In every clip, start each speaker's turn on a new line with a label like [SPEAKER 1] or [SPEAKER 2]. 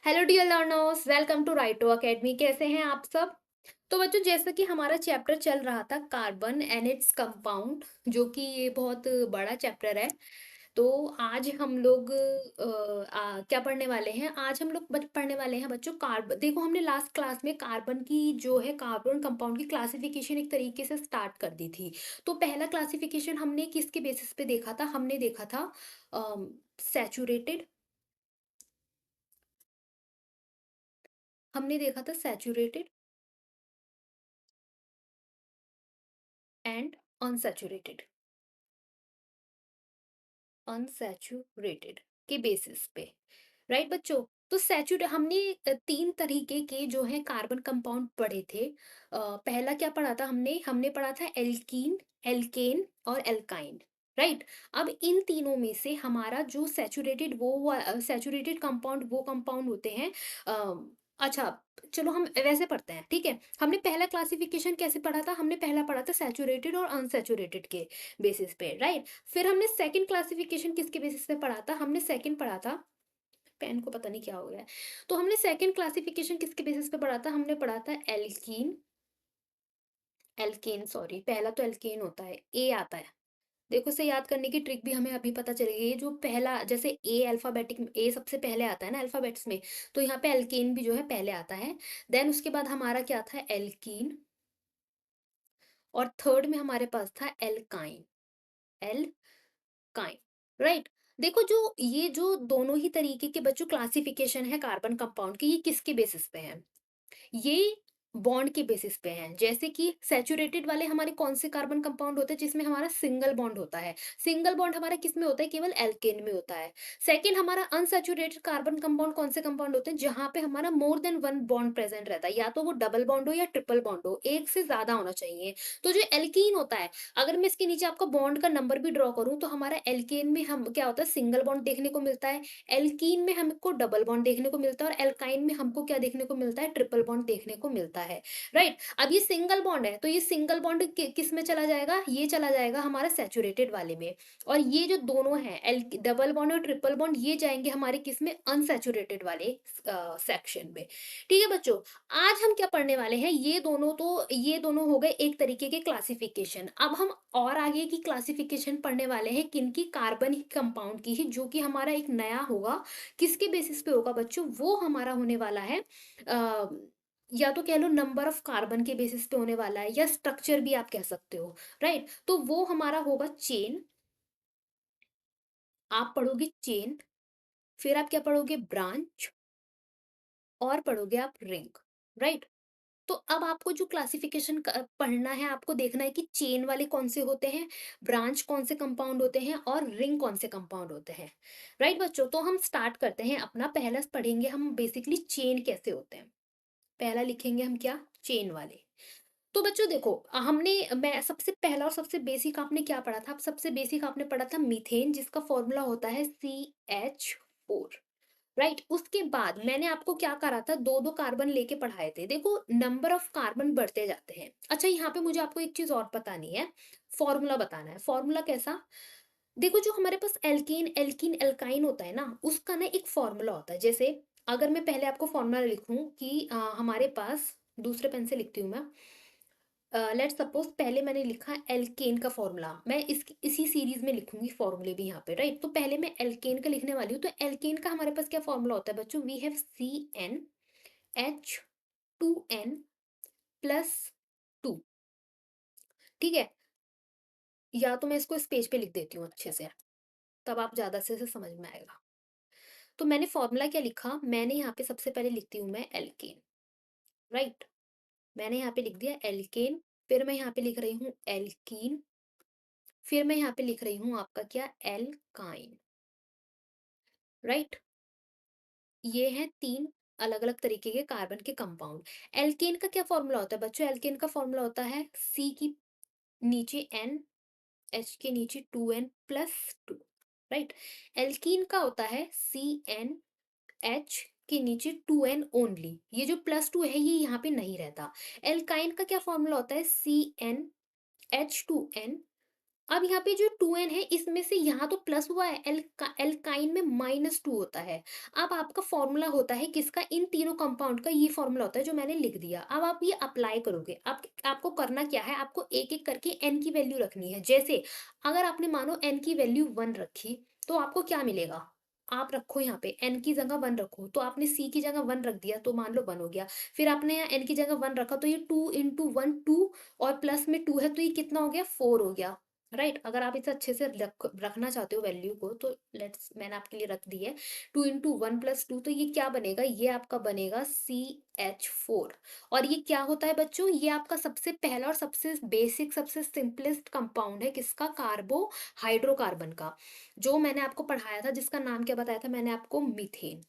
[SPEAKER 1] Hello dear learners, welcome to Righto academy. कैसे हैं आप सब? तो बच्चों, जैसा कि हमारा चैप्टर चल रहा था कार्बन एंड इट्स कंपाउंड, जो कि ये बहुत बड़ा चैप्टर है। तो आज हम लोग क्या पढ़ने वाले हैं? आज हम लोग पढ़ने वाले हैं बच्चों कार्बन। देखो, हमने लास्ट क्लास में कार्बन की जो है कार्बन कंपाउंड की क्लासिफिकेशन एक तरीके से स्टार्ट कर दी थी। तो पहला क्लासिफिकेशन हमने किसके बेसिस पे देखा था? हमने देखा था सैचुरेटेड। हमने देखा था सैचुरेटेड एंड अनसैचुरेटेड। अनसैचुरेटेड के बेसिस पे, राइट बच्चों? तो सैचुरे हमने तीन तरीके के जो है कार्बन कंपाउंड पढ़े थे। पहला क्या पढ़ा था हमने? हमने पढ़ा था एल्कीन, एल्केन और एल्काइन। राइट। अब इन तीनों में से हमारा जो सैचुरेटेड सैचुरेटेड कंपाउंड वो कंपाउंड होते हैं। अच्छा, चलो हम वैसे पढ़ते हैं, ठीक है। हमने पहला क्लासिफिकेशन कैसे पढ़ा था? हमने पहला पढ़ा था सैचुरेटेड और अनसैचुरेटेड के बेसिस पे, राइट। फिर हमने सेकंड क्लासिफिकेशन किसके बेसिस पे पढ़ा था? हमने सेकंड पढ़ा था, पेन को पता नहीं क्या हो गया है। तो हमने सेकंड क्लासिफिकेशन किसके बेसिस पे पढ़ा था? हमने पढ़ा था एल्कीन, एल्केन सॉरी, पहला तो एल्केन होता है, ए आता है। देखो, इसे याद करने की ट्रिक भी हमें अभी पता चलेगी। ये जो पहला, जैसे ए अल्फाबेटिक, ए सबसे पहले आता है ना अल्फाबेट्स में, तो यहाँ पे एल्केन भी जो है पहले आता है। देन उसके बाद हमारा क्या था? एल्कीन। और थर्ड में हमारे पास था एल्काइन, एल्काइन, राइट। देखो, जो ये जो दोनों ही तरीके के बच्चों क्लासिफिकेशन है कार्बन कंपाउंड की, ये किसके बेसिस पे है? ये बॉन्ड के बेसिस पे हैं। जैसे कि सैचुरेटेड वाले हमारे कौन से कार्बन कंपाउंड होते हैं? जिसमें हमारा सिंगल बॉन्ड होता है। सिंगल बॉन्ड हमारा किस में होता है? केवल एल्केन में होता है। सेकंड, हमारा अनसैचुरेटेड कार्बन कंपाउंड कौन से कंपाउंड होते हैं? जहां पे हमारा more than one bond present रहता है, या तो वो डबल बॉन्ड हो या ट्रिपल बॉन्ड हो, एक से ज्यादा होना चाहिए। तो जो एल्कीन होता है, अगर मैं इसके नीचे आपका बॉन्ड का नंबर भी ड्रॉ करूं, तो हमारा एल्केन में हम क्या होता है? सिंगल बॉन्ड देखने को मिलता है। एल्कीन में हमको डबल बॉन्ड देखने को मिलता है, और एल्काइन में हमको क्या देखने को मिलता है? ट्रिपल बॉन्ड देखने को मिलता है, राइट। अब ये सिंगल बॉन्ड है, तो ये सिंगल बॉन्ड किस में चला जाएगा? ये चला जाएगा हमारा सैचुरेटेड वाले में। और ये जो दोनों हैं, डबल बॉन्ड और ट्रिपल बॉन्ड, ये जाएंगे हमारे किस में? अनसैचुरेटेड वाले सेक्शन में। ठीक है बच्चों, आज हम क्या पढ़ने वाले हैं? ये दोनों हो गए एक तरीके के क्लासिफिकेशन। अब हम और आगे की क्लासिफिकेशन पढ़ने वाले हैं, किनकी? कार्बन कंपाउंड की ही, जो कि हमारा एक नया होगा। किसके बेसिस पे होगा बच्चों? वो हमारा होने वाला है या तो कह लो नंबर ऑफ कार्बन के बेसिस पे होने वाला है, या स्ट्रक्चर भी आप कह सकते हो, राइट। तो वो हमारा होगा चेन। आप पढ़ोगे चेन, फिर आप क्या पढ़ोगे? ब्रांच, और पढ़ोगे आप रिंग, राइट। तो अब आपको जो क्लासिफिकेशन पढ़ना है, आपको देखना है कि चेन वाले कौन से होते हैं, ब्रांच कौन से कंपाउंड होते हैं, और रिंग कौन से कंपाउंड होते हैं, राइट बच्चों। तो हम स्टार्ट करते हैं अपना। पहला पढ़ेंगे हम बेसिकली चेन कैसे होते हैं। पहला लिखेंगे हम क्या? चेन वाले। तो बच्चों देखो, मैं सबसे पहला और सबसे बेसिक आपने क्या पढ़ा था? सबसे बेसिक आपने पढ़ा था मीथेन, जिसका फॉर्मूला होता है CH4, राइट। उसके बाद मैंने आपको क्या करा था? दो दो कार्बन लेके पढ़ाए थे। देखो, नंबर ऑफ कार्बन बढ़ते जाते हैं। अच्छा, यहाँ पे मुझे आपको एक चीज और बतानी है, फॉर्मूला बताना है। फॉर्मूला कैसा? देखो, जो हमारे पास एल्कीन, एल्कीन एल्काइन होता है ना, उसका ना एक फॉर्मूला होता है। जैसे अगर मैं पहले आपको फॉर्मूला लिखूं कि हमारे पास, दूसरे पेन से लिखती हूँ मैं। लेट्स सपोज पहले मैंने लिखा एल्केन का फॉर्मूला, मैं इसी सीरीज में लिखूंगी फॉर्मूले भी यहाँ पे, राइट। तो पहले मैं एल्केन का लिखने वाली हूँ। तो एल्केन का हमारे पास क्या फॉर्मूला होता है बच्चों? वी हैव CnH2n+2, ठीक है। या तो मैं इसको इस पेज पे लिख देती हूँ अच्छे से, तब आप ज्यादा से समझ में आएगा। तो मैंने फॉर्मूला क्या लिखा? मैंने यहाँ पे सबसे पहले लिखती हूँ मैं एल्केन, राइट। मैंने यहाँ पे लिख दिया एल्केन, फिर मैं यहाँ पे लिख रही हूँ एल्कीन, फिर मैं यहाँ पे लिख रही हूँ आपका क्या? Alkyne, right. ये हैं तीन अलग अलग तरीके के कार्बन के कंपाउंड। एल्केन का क्या फॉर्मूला होता है बच्चों? एल्केन का फॉर्मूला होता है सी की नीचे n, एच के नीचे 2n+2, राइट। एल्कीन का होता है CnH के नीचे 2n ओनली, ये जो +2 है ये यहाँ पे नहीं रहता। एल्काइन का क्या फॉर्मूला होता है? CnH2n अब यहाँ पे जो 2n है इसमें से यहाँ तो प्लस हुआ है, एल्काइन में -2 होता है। अब आपका फ़ॉर्मूला होता है किसका? इन तीनों कंपाउंड का ये फ़ॉर्मूला होता है जो मैंने लिख दिया। अब आप ये अप्लाई करोगे। अब आपको करना क्या है? आपको एक-एक करके n की वैल्यू रखनी है। जैसे अगर आपने मानो n की वैल्यू 1 रखी, तो आपको क्या मिलेगा? आप रखो यहाँ पे n की जगह 1 रखो, तो आपने c की जगह 1 रख दिया, तो मान लो 1 हो गया। फिर आपने यहाँ n की जगह 1 रखा, तो ये 2 इंटू 1 2 और प्लस में 2 है, तो ये कितना हो गया? 4 हो गया। राइट? अगर आप इसे अच्छे से रखना चाहते हो वैल्यू को, तो लेट्स मैंने आपके लिए रख दी है 2 इंटू 1 प्लस 2, तो ये क्या बनेगा? ये आपका बनेगा CH4। और ये क्या होता है बच्चों? ये आपका सबसे पहला और सबसे बेसिक, सबसे सिंपलेस्ट कंपाउंड है किसका? हाइड्रोकार्बन का। जो मैंने आपको पढ़ाया था, जिसका नाम क्या बताया था मैंने आपको? मीथेन।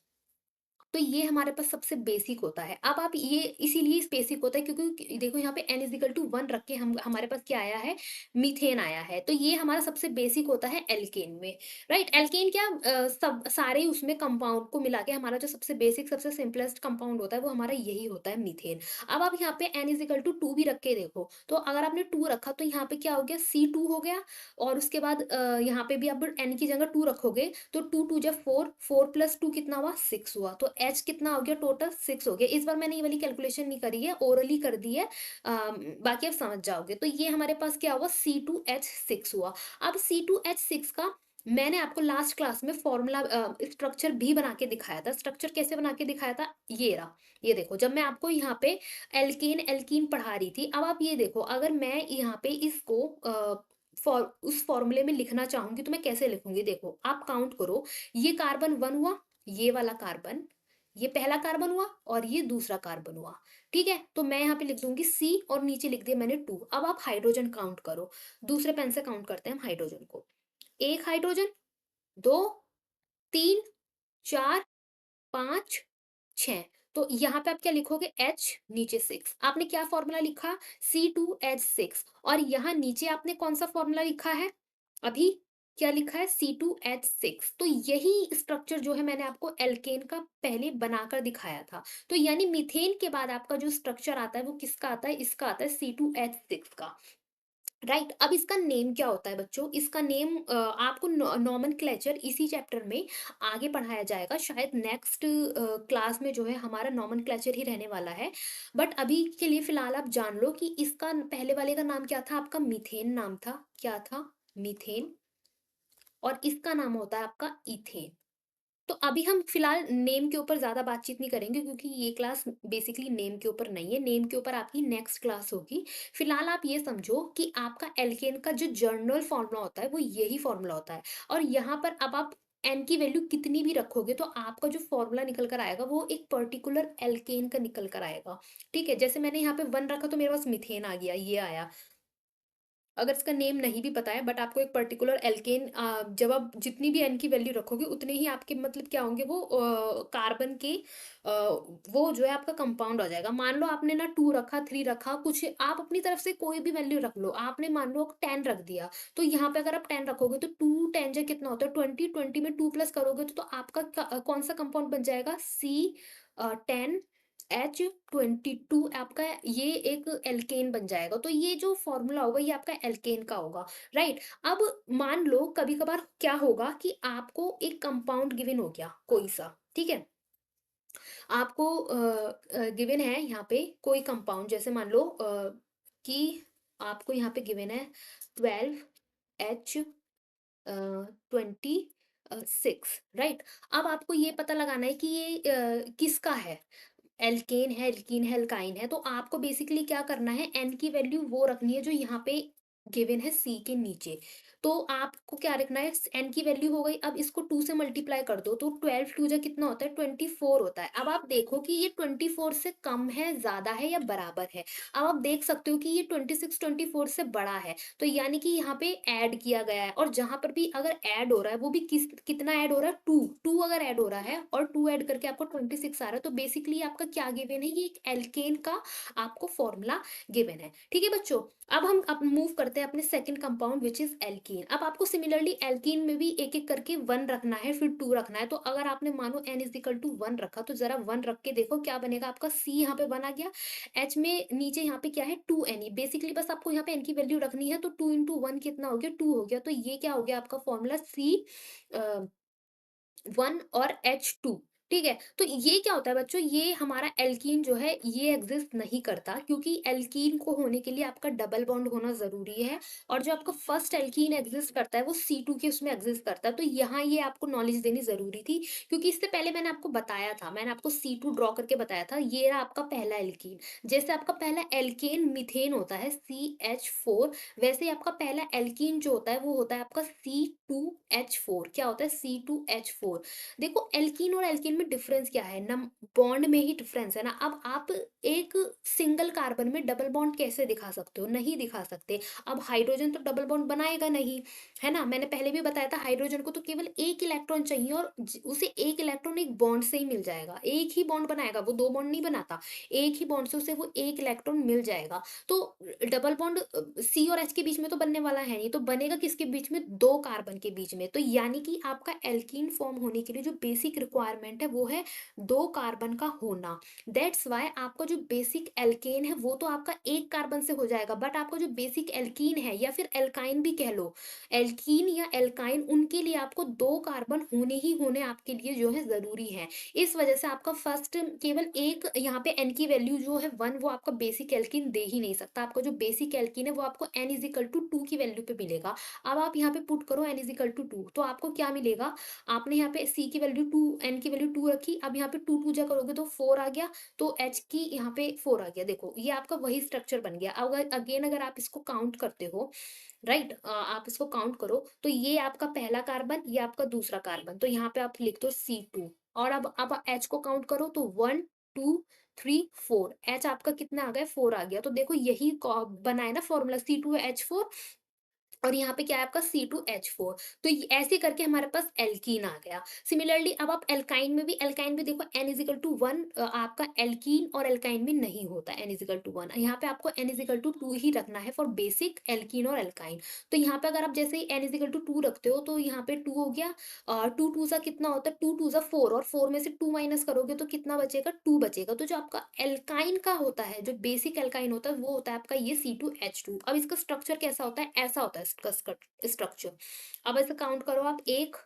[SPEAKER 1] तो ये हमारे पास सबसे बेसिक होता है। अब आप ये इसीलिए बेसिक होता है क्योंकि देखो यहाँ पे n इज़ इक्वल टू 1 रख के हम हमारे पास क्या आया है? मीथेन आया है। तो ये हमारा सबसे बेसिक होता है एल्केन में, राइट? एल्केन क्या सब सारे ही उसमें कंपाउंड को मिला के हमारा जो सबसे बेसिक, सबसे सिंपलेस्ट कंपाउंड होता है वो हमारा यही होता है, मीथेन। अब आप यहाँ पे n इज़ इक्वल टू 2 भी रख के देखो, तो अगर आपने 2 रखा तो यहाँ पे क्या हो गया? C2 हो गया। और उसके बाद यहाँ पे भी आप n की जगह 2 रखोगे, तो 2 2 जा 4, 4 प्लस 2 कितना हुआ? 6 हुआ। तो H कितना हो गया? टोटल 6 हो गया। इस बार मैंने ये वाली कैलकुलेशन नहीं करी है, ओरली कर दी है। बाकी आप समझ जाओगे। तो ये हमारे पास क्या हुआ? C2H6 हुआ। अब C2H6 का मैंने आपको लास्ट क्लास में फॉर्मूला स्ट्रक्चर भी बना के दिखाया था। स्ट्रक्चर कैसे बना के दिखाया था? ये रहा। ये देखो, जब मैं आपको यहाँ पे एल्केन एल्कीन पढ़ा रही थी, अब आप ये देखो, अगर मैं यहाँ पे इसको उस फॉर्मूले में लिखना चाहूंगी तो मैं कैसे लिखूंगी? देखो, आप काउंट करो। ये कार्बन 1 हुआ, ये वाला कार्बन, ये पहला कार्बन हुआ और ये दूसरा कार्बन हुआ। ठीक है? तो मैं यहाँ पे लिख दूंगी C और नीचे लिख दिया मैंने 2। अब आप हाइड्रोजन काउंट करो। दूसरे पेन से काउंट करते हैं हम हाइड्रोजन को। 1 हाइड्रोजन, 2, 3, 4, 5, 6। तो यहाँ पे आप क्या लिखोगे? H, नीचे 6। आपने क्या फॉर्मूला लिखा? C2H6। और यहाँ नीचे आपने कौन सा फॉर्मूला लिखा है? अभी क्या लिखा है? C2H6। तो यही स्ट्रक्चर जो है मैंने आपको एल्केन का पहले बनाकर दिखाया था। तो यानी मीथेन के बाद आपका जो स्ट्रक्चर आता है वो किसका आता है? इसका आता है C2H6 का। राइट? अब इसका नेम क्या होता है बच्चों? इसका नेम आपको नॉमेनक्लेचर इसी चैप्टर में आगे पढ़ाया जाएगा। शायद नेक्स्ट क्लास में जो है हमारा नॉमेनक्लेचर ही रहने वाला है। बट अभी के लिए फिलहाल आप जान लो कि इसका पहले वाले का नाम क्या था? आपका मीथेन नाम था। क्या था? मीथेन। और इसका नाम होता है आपका इथेन। तो अभी हम फिलहाल नेम के ऊपर ज़्यादा बातचीत नहीं करेंगे क्योंकि ये क्लास बेसिकली नेम के ऊपर नहीं है, नेम के ऊपर आपकी नेक्स्ट क्लास होगी। फिलहाल आप ये समझो कि आपका एल्केन का जो जर्नल फॉर्मूला होता है वो यही फॉर्मूला होता है। और यहाँ पर अब आप एन की वैल्यू कितनी भी रखोगे तो आपका जो फॉर्मूला निकल कर आएगा वो एक पर्टिकुलर एल्केन का निकल कर आएगा। ठीक है? जैसे मैंने यहाँ पे 1 रखा तो मेरे पास मीथेन आ गया, ये आया। अगर इसका नेम नहीं भी पता है बट आपको एक पर्टिकुलर एल्केन जब आप जितनी भी एन की वैल्यू रखोगे उतने ही आपके मतलब क्या होंगे वो कार्बन के वो जो है आपका कंपाउंड आ जाएगा। मान लो आपने ना 2 रखा, 3 रखा, कुछ आप अपनी तरफ से कोई भी वैल्यू रख लो। आपने मान लो 10 रख दिया, तो यहाँ पे अगर आप 10 रखोगे तो 2 10 जा कितना होता है? 20, 20 में 2 प्लस करोगे तो आपका कौन सा कंपाउंड बन जाएगा? C10 H22 आपका ये एक एल्केन बन जाएगा। तो ये जो फॉर्मूला होगा ये आपका एल्केन का होगा, राइट? अब मान लो कभी-कभार क्या होगा कि आपको एक कंपाउंड गिवन हो गया कोई सा, ठीक है? आपको गिवन है यहाँ पे कोई कंपाउंड, जैसे मान लो कि आपको यहाँ पे गिवन है 12H 26, राइट? अब आपको ये पता लगाना है कि ये किसका है? एल्केन है, एल्कीन है, एल्काइन है। तो आपको बेसिकली क्या करना है? एन की वैल्यू वो रखनी है जो यहाँ पे गिवन है सी के नीचे। तो आपको क्या रखना है? एन की वैल्यू हो गई। अब इसको 2 से मल्टीप्लाई कर दो तो 12 2 जा कितना होता है? 24 होता है। अब आप देखो कि ये 24 से कम है, ज़्यादा है या बराबर है? अब आप देख सकते हो कि ये 26 24 से बड़ा है। तो यानी कि यहाँ पे ऐड किया गया है, और जहाँ पर भी अगर ऐड हो रहा है वो भी कितना ऐड हो रहा है? 2 2 अगर ऐड हो रहा है और 2 ऐड करके आपको 26 आ रहा है, तो बेसिकली आपका क्या गिवन है? ये एक एल्केन का आपको फॉर्मूला गिवन है। ठीक है बच्चों? अब हम मूव करते हैं अपने second compound which is alkene alkene. अब आपको सिमिलरली एल्कीन में भी एक-एक करके 1 रखना है, फिर 2 रखना है। तो अगर आपने मानो n इज़ इक्वल टू 1 रखा, तो ज़रा 1 रख के देखो क्या बनेगा आपका, C यहाँ पे 1 आ गया, H में नीचे यहाँ पे क्या है 2Ne, बेसिकली बस आपको यहाँ पे n की वैल्यू रखनी है, तो 2 इंटू 1 कितना हो गया, 2 हो गया। तो ये क्या हो गया आपका फॉर्मूला C अ 1 और H2, ठीक है? तो ये क्या होता है बच्चों, ये हमारा एल्कीन जो है ये एग्ज़िस्ट नहीं करता, क्योंकि एल्कीन को होने के लिए आपका डबल बॉन्ड होना ज़रूरी है, और जो आपका फर्स्ट एल्कीन एग्ज़िस्ट करता है वो C2 के उसमें एग्ज़िस्ट करता है। तो यहाँ ये आपको नॉलेज देनी ज़रूरी थी, क्योंकि इससे पहले मैंने आपको बताया था, मैंने आपको C2 ड्रॉ करके बताया था, ये रहा आपका पहला एल्कीन। जैसे आपका पहला एल्केन मीथेन होता है CH4, वैसे ही आपका पहला एल्कीन जो होता है वो होता है आपका C2H4। क्या होता है? C2H4। देखो एल्कीन और एल्केन में डिफरेंस क्या है ना, बॉन्ड में ही डिफरेंस है ना। अब आप एक सिंगल कार्बन में डबल बॉन्ड कैसे दिखा सकते हो? नहीं दिखा सकते। अब हाइड्रोजन तो डबल बॉन्ड बनाएगा नहीं, है ना। मैंने पहले भी बताया था, हाइड्रोजन को तो केवल एक इलेक्ट्रॉन चाहिए, और उसे एक इलेक्ट्रॉन एक बॉन्ड से ही मिल जाएगा, एक ही बॉन्ड बनाएगा, वो दो बॉन्ड नहीं बनाता, एक ही बॉन्ड से उसे वो एक इलेक्ट्रॉन मिल जाएगा। तो डबल बॉन्ड सी और एच के बीच में तो बनने वाला है नहीं, तो बनेगा किसके बीच में, दो कार्बन के बीच में। तो यानी कि आपका एल्कीन फॉर्म होने के लिए जो बेसिक रिक्वायरमेंट है वो है दो कार्बन का होना। दैट्स वाई आपका जो बेसिक एल्केन है वो तो आपका एक कार्बन से हो जाएगा, बट आपका जो बेसिक एल्कीन है, या फिर एल्काइन भी कह लो, एल्कीन या एल्काइन, उनके लिए आपको दो कार्बन होने ही होने आपके लिए जो है जरूरी है। इस वजह से आपका फर्स्ट केवल एक यहाँ पे एन की वैल्यू जो है 1, वो आपका बेसिक एल्कीन दे ही नहीं सकता। आपका जो बेसिक एल्कीन है वो आपको n इज इक्वल टू 2 की वैल्यू पे मिलेगा। अब आप यहाँ पे पुट करो n इज इक्वल टू 2, तो आपको क्या मिलेगा, आपने यहाँ पे c की वैल्यू 2, n की वैल्यू 2 रखी, अब यहाँ पे 2 2 जा करोगे तो 4 आ गया, तो h की यहाँ पे 4 आ गया। देखो ये आपका वही स्ट्रक्चर बन गया। अगर अगेन अगर आप इसको काउंट करते हो, राइट, आप इसको काउंट करो, तो ये आपका पहला कार्बन, ये आपका दूसरा कार्बन, तो यहाँ पे आप लिख दो C2। और अब H को काउंट करो, तो 1 2 3 4, H आपका कितना आ गया, 4 आ गया। तो देखो यही बना है ना फॉर्मूला, C2H4, और यहाँ पे क्या है आपका C2H4। तो ऐसे करके हमारे पास एल्कीन आ गया। सिमिलरली अब आप एल्काइन में भी, एल्काइन में देखो n इजिकल टू 1, आपका एल्कीन और एल्काइन में नहीं होता n इजिकल टू 1, यहाँ पे आपको n इजिकल टू 2 ही रखना है फॉर बेसिक एल्कीन और एल्काइन। तो यहाँ पे अगर आप जैसे ही n इजिकल टू 2 रखते हो, तो यहाँ पे 2 हो गया, और 2 2 सा कितना होता है, 2 2 सा 4, और 4 में से 2 माइनस करोगे तो कितना बचेगा, 2 बचेगा। तो जो आपका एल्काइन का होता है, जो बेसिक एल्काइन होता है, वो होता है आपका ये C2H2। अब इसका स्ट्रक्चर कैसा होता है, ऐसा होता है इसका स्ट्रक्चर। अब ऐसे काउंट करो आप, 1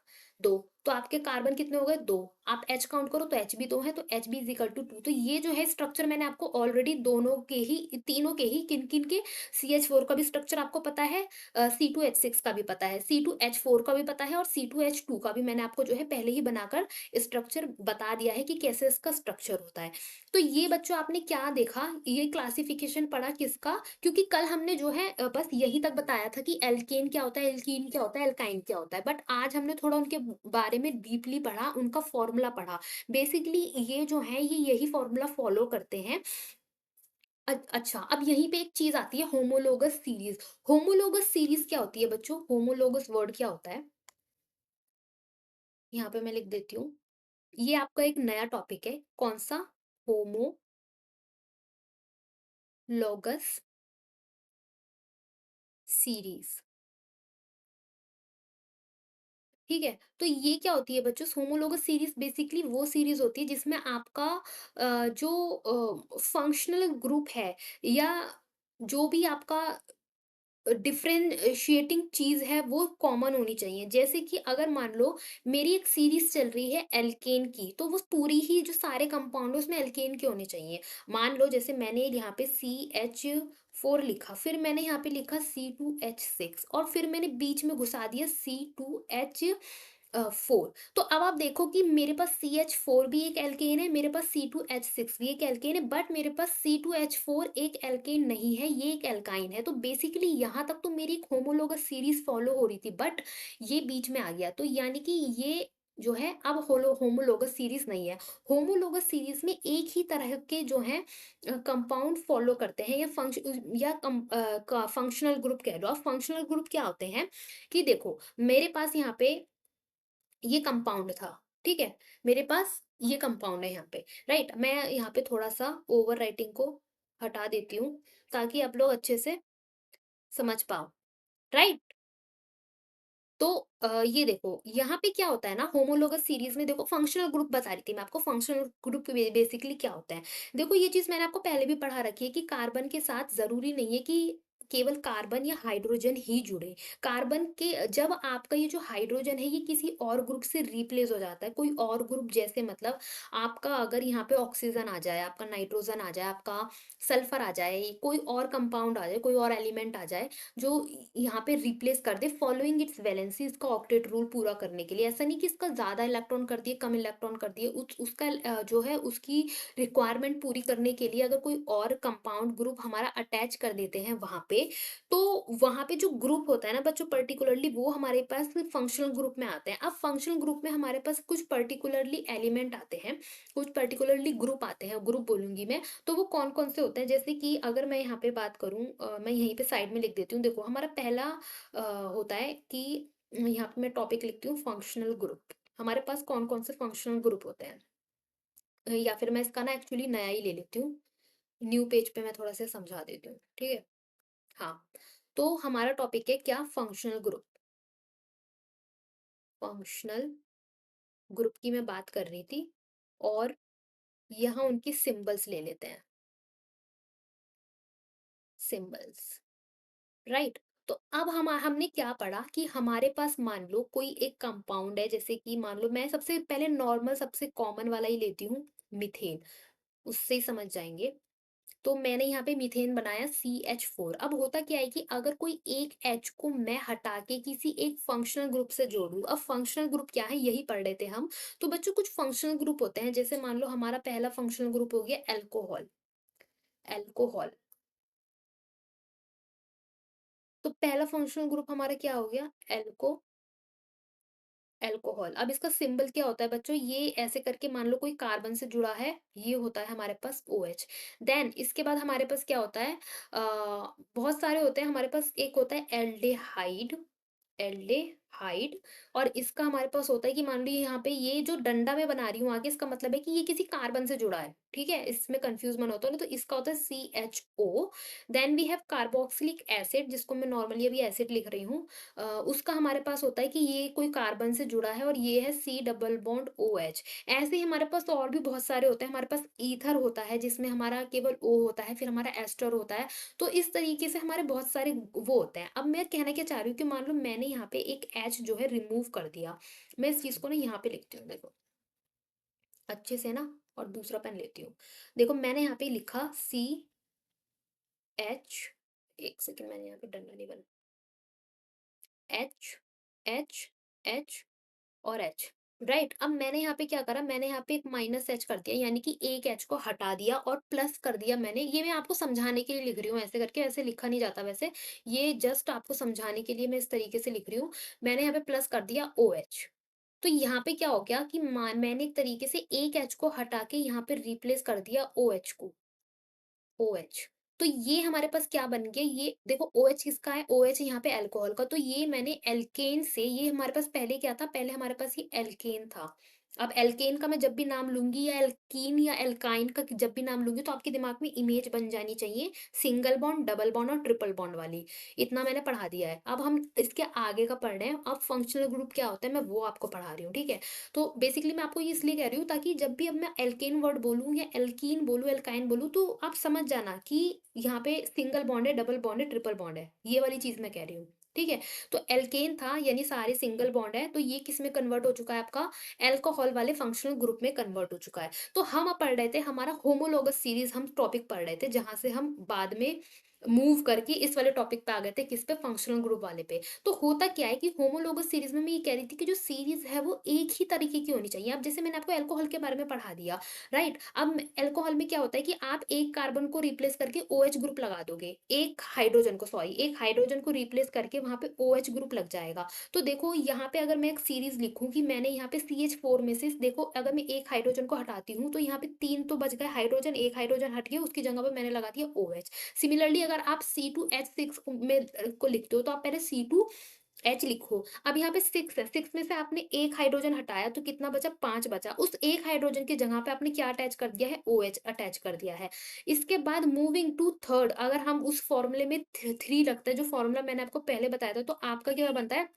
[SPEAKER 1] 2, तो आपके कार्बन कितने हो गए, 2। आप H काउंट करो, तो H भी 2 है, तो H भी इज इक्वल टू 2। तो ये जो है स्ट्रक्चर मैंने आपको ऑलरेडी दोनों के ही, तीनों के ही, किन किन के, CH4 का भी स्ट्रक्चर आपको पता है, C2H6 का भी पता है, C2H4 का भी पता है, और C2H2 का भी मैंने आपको जो है पहले ही बनाकर स्ट्रक्चर बता दिया है कि कैसे इसका स्ट्रक्चर होता है। तो ये बच्चों आपने क्या देखा, ये क्लासिफिकेशन पढ़ा किसका, क्योंकि कल हमने जो है बस यही तक बताया था कि एल्केन क्या होता है, एल्कीन क्या होता है, एल्काइन क्या होता है, बट आज हमने थोड़ा उनके बारे में डीपली पढ़ा, उनका फॉर्मूला पढ़ा। बेसिकली ये जो है ये यही फॉर्मूला फॉलो करते हैं। अच्छा, अब यहीं पे एक चीज आती है, होमोलोगस सीरीज। होमोलोगस सीरीज क्या होती है बच्चों, होमोलोगस वर्ड क्या होता है, यहाँ पे मैं लिख देती हूँ। ये आपका एक नया टॉपिक है, कौन सा, होमोलोगस सीरीज, ठीक है। तो ये क्या होती है बच्चों, होमोलोगस सीरीज बेसिकली वो सीरीज होती है जिसमें आपका जो फंक्शनल ग्रुप है, या जो भी आपका डिफरेंशिएटिंग चीज़ है वो कॉमन होनी चाहिए। जैसे कि अगर मान लो मेरी एक सीरीज़ चल रही है एल्केन की, तो वो पूरी ही जो सारे कंपाउंड है उसमें एल्केन के होने चाहिए। मान लो जैसे मैंने यहाँ पे CH4 लिखा, फिर मैंने यहाँ पे लिखा C2H6, और फिर मैंने बीच में घुसा दिया C2H4। तो अब आप देखो कि मेरे पास CH4 भी एक एल्केन है, मेरे पास C2H6 भी एक एल्केन है, बट मेरे पास C2H4 एक एल्केन नहीं है, ये एक एल्काइन है। तो बेसिकली यहाँ तक तो मेरी एक होमोलोगस सीरीज फॉलो हो रही थी, बट ये बीच में आ गया, तो यानी कि ये जो है अब होमोलोगस सीरीज नहीं है। होमोलोगस सीरीज में एक ही तरह के जो है कंपाउंड फॉलो करते हैं, या फंक्शनल ग्रुप कह लो। अब फंक्शनल ग्रुप क्या होते हैं, कि देखो मेरे पास यहाँ पे ये कंपाउंड था, ठीक है? मेरे पास ये कंपाउंड है यहाँ पे, राइट? मैं यहाँ पे थोड़ा-सा ओवर राइटिंग को हटा देती हूँ, ताकि आप लोग अच्छे से समझ पाओ, राइट? तो ये देखो, यहाँ पे क्या होता है ना, होमोलोगस सीरीज़ में देखो फंक्शनल ग्रुप बता रही थी मैं आपको, फंक्शनल ग्रुप बेसिकली क्या होता है। देखो ये चीज़ मैंने आपको पहले भी पढ़ा रखी है कि कार्बन के साथ ज़रूरी नहीं है कि केवल कार्बन या हाइड्रोजन ही जुड़े। कार्बन के जब आपका ये जो हाइड्रोजन है ये किसी और ग्रुप से रिप्लेस हो जाता है, कोई और ग्रुप जैसे मतलब आपका अगर यहाँ पे ऑक्सीजन आ जाए, आपका नाइट्रोजन आ जाए, आपका सल्फर आ जाए, कोई और कंपाउंड आ जाए, कोई और एलिमेंट आ जाए, जो यहाँ पे रिप्लेस कर दे फॉलोइंग इट्स वैलेंसी, इसका ऑक्टेट रूल पूरा करने के लिए। ऐसा नहीं कि इसका ज़्यादा इलेक्ट्रॉन कर दिए, कम इलेक्ट्रॉन कर दिए, उसका जो है उसकी रिक्वायरमेंट पूरी करने के लिए अगर कोई और कंपाउंड ग्रुप हमारा अटैच कर देते हैं वहाँ पे, तो वहाँ पे जो ग्रुप होता है ना बच्चों, पर्टिकुलरली वो हमारे पास फंक्शनल ग्रुप में आते हैं। अब फंक्शनल ग्रुप में हमारे पास कुछ पर्टिकुलरली एलिमेंट आते हैं, कुछ पर्टिकुलरली ग्रुप आते हैं, ग्रुप बोलूँगी मैं। तो वो कौन-कौन से होते हैं, जैसे कि अगर मैं यहाँ पे बात करूँ, मैं यहीं पे साइड में लिख देती हूँ। देखो हमारा पहला होता है कि यहाँ पे मैं टॉपिक लिखती हूँ फंक्शनल ग्रुप। हमारे पास कौन-कौन से फंक्शनल ग्रुप होते हैं। या फिर मैं इसका ना एक्चुअली नया ही ले लेती हूँ। न्यू पेज पे मैं थोड़ा-सा समझा देती हूँ, ठीक है? हाँ, तो हमारा टॉपिक है क्या, फंक्शनल ग्रुप। फंक्शनल ग्रुप की मैं बात कर रही थी और यहाँ उनकी सिंबल्स ले लेते हैं, सिंबल्स। राइट। तो अब हमने क्या पढ़ा कि हमारे पास मान लो कोई एक कंपाउंड है, जैसे कि मान लो मैं सबसे पहले नॉर्मल सबसे कॉमन वाला ही लेती हूँ, मीथेन, उससे ही समझ जाएंगे। तो मैंने यहाँ पे मीथेन बनाया CH4। अब होता क्या है कि अगर कोई एक H को मैं हटा के किसी एक फंक्शनल ग्रुप से जोड़ूं, अब फंक्शनल ग्रुप क्या है यही पढ़ रहे थे हम। तो बच्चों कुछ फंक्शनल ग्रुप होते हैं, जैसे मान लो हमारा पहला फंक्शनल ग्रुप हो गया एल्कोहल। एल्कोहल, तो पहला फंक्शनल ग्रुप हमारा क्या हो गया, एल्को अल्कोहल। अब इसका सिंबल क्या होता है बच्चों, ये ऐसे करके मान लो कोई कार्बन से जुड़ा है, ये होता है हमारे पास OH। देन इसके बाद हमारे पास क्या होता है, बहुत सारे होते हैं हमारे पास, एक होता है एल्डेहाइड। एल्डेहाइड, और इसका हमारे पास होता है कि मान लीजिए यहाँ पे ये जो डंडा मैं बना रही हूँ आगे, इसका मतलब है कि ये किसी कार्बन से जुड़ा है, ठीक है, इसमें कंफ्यूज मन होता है ना, तो इसका होता है CHO। Then we have carboxylic acid, जिसको मैं नॉर्मली अभी एसिड लिख रही हूँ। उसका हमारे पास होता है कि ये कोई कार्बन से जुड़ा है और ये है C डबल बॉन्ड OH। ऐसे ही हमारे पास तो और भी बहुत सारे होते हैं, हमारे पास ईथर होता है जिसमें हमारा केवल O होता है, फिर हमारा एस्टर होता है। तो इस तरीके से हमारे बहुत सारे वो होते हैं। अब मैं कहना क्या चाह रही हूँ कि मान लो मैंने यहाँ पे एक H जो है रिमूव कर दिया, मैं इस चीज़ को ना यहाँ पे लिखती हूँ, देखो अच्छे से ना, और दूसरा पेन लेती हूँ। देखो मैंने यहाँ पे लिखा CH, एक सेकंड मैंने यहाँ पे डंडा नहीं बना, H, H, H और H। राइट। अब मैंने यहाँ पे क्या करा, मैंने यहाँ पे एक माइनस H कर दिया, यानी कि एक H को हटा दिया और प्लस कर दिया मैंने। ये मैं आपको समझाने के लिए लिख रही हूँ ऐसे करके, ऐसे लिखा नहीं जाता वैसे। ये जस्ट आपको समझाने के लिए मैं इस तरीके से लिख रही हूँ। मैंने यहाँ पे प्लस कर दिया OH। तो यहाँ पे क्या हो गया कि मैंने एक तरीके से एक H को हटा के यहाँ पे रिप्लेस कर दिया OH को। OH। तो ये हमारे पास क्या बन गया, ये देखो OH किसका है, OH यहाँ पे अल्कोहल का, तो ये मैंने एल्केन से, ये हमारे पास पहले क्या था, पहले हमारे पास ये एल्केन था। अब एल्केन का मैं जब भी नाम लूंगी, या एल्कीन या एल्काइन का जब भी नाम लूंगी, तो आपके दिमाग में इमेज बन जानी चाहिए सिंगल बॉन्ड, डबल बॉन्ड और ट्रिपल बॉन्ड वाली। इतना मैंने पढ़ा दिया है, अब हम इसके आगे का पढ़ रहे हैं। अब फंक्शनल ग्रुप क्या होता है मैं वो आपको पढ़ा रही हूँ, ठीक है। तो बेसिकली मैं आपको ये इसलिए कह रही हूँ ताकि जब भी अब मैं एल्केन वर्ड बोलूँ या एल्कीन बोलूँ, एल्काइन बोलूँ, तो आप समझ जाना कि यहाँ पे सिंगल बॉन्ड है, डबल बॉन्ड है, ट्रिपल बॉन्ड है, ये वाली चीज़ मैं कह रही हूँ, ठीक है। तो एल्केन था यानी सारे सिंगल बॉन्ड है, तो ये किस में कन्वर्ट हो चुका है आपका, अल्कोहल वाले फंक्शनल ग्रुप में कन्वर्ट हो चुका है। तो हम अब पढ़ रहे थे हमारा होमोलोगस सीरीज, हम टॉपिक पढ़ रहे थे जहाँ से हम बाद में मूव करके इस वाले टॉपिक पे आ गए थे, किस पे, फंक्शनल ग्रुप वाले पे। तो होता क्या है कि होमोलोगस सीरीज में मैं ये कह रही थी कि जो सीरीज है वो एक ही तरीके की होनी चाहिए। अब जैसे मैंने आपको अल्कोहल के बारे में पढ़ा दिया, राइट। अब अल्कोहल में क्या होता है कि आप एक कार्बन को रिप्लेस करके OH ग्रुप लगा दोगे, एक हाइड्रोजन को, सॉरी, एक हाइड्रोजन को रिप्लेस करके वहां पे OH ग्रुप लग जाएगा। तो देखो यहाँ पे अगर मैं एक सीरीज लिखूं कि मैंने यहाँ पे CH4 में से, देखो अगर मैं एक हाइड्रोजन को हटाती हूँ तो यहाँ पे 3 तो बच गए हाइड्रोजन, एक हाइड्रोजन हट गया, उसकी जगह पे मैंने लगा दिया OH। सिमिलरली अगर आप C2H6 में को लिखते हो तो आप पहले C2H लिखो। अब यहाँ पे 6 है, 6 में से आपने एक हाइड्रोजन हटाया तो कितना बचा, 5 बचा। उस एक हाइड्रोजन की जगह पे आपने क्या अटैच कर दिया है, OH अटैच कर दिया है। इसके बाद मूविंग टू थर्ड, अगर हम उस फॉर्मूले में 3 रखते हैं, जो फॉर्मूला मैंने आपको पहले बताया था, तो आपका क्या बनता है,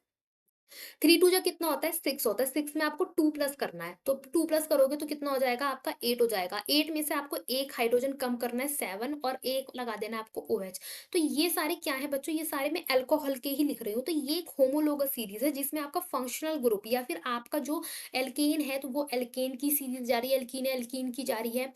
[SPEAKER 1] 3 टू जा कितना होता है 6 होता है, 6 में आपको 2 प्लस करना है, तो 2 प्लस करोगे तो कितना हो जाएगा आपका 8 हो जाएगा, 8 में से आपको एक हाइड्रोजन कम करना है 7 और एक लगा देना है आपको OH। तो ये सारे क्या है बच्चों, ये सारे मैं अल्कोहल के ही लिख रही हूँ, तो ये एक होमोलोगस सीरीज है जिसमें आपका फंक्शनल ग्रुप या फिर आपका जो एल्केन है तो वो एल्केन की सीरीज जा रही है, एल्कीन है एल्कीन की जा रही है।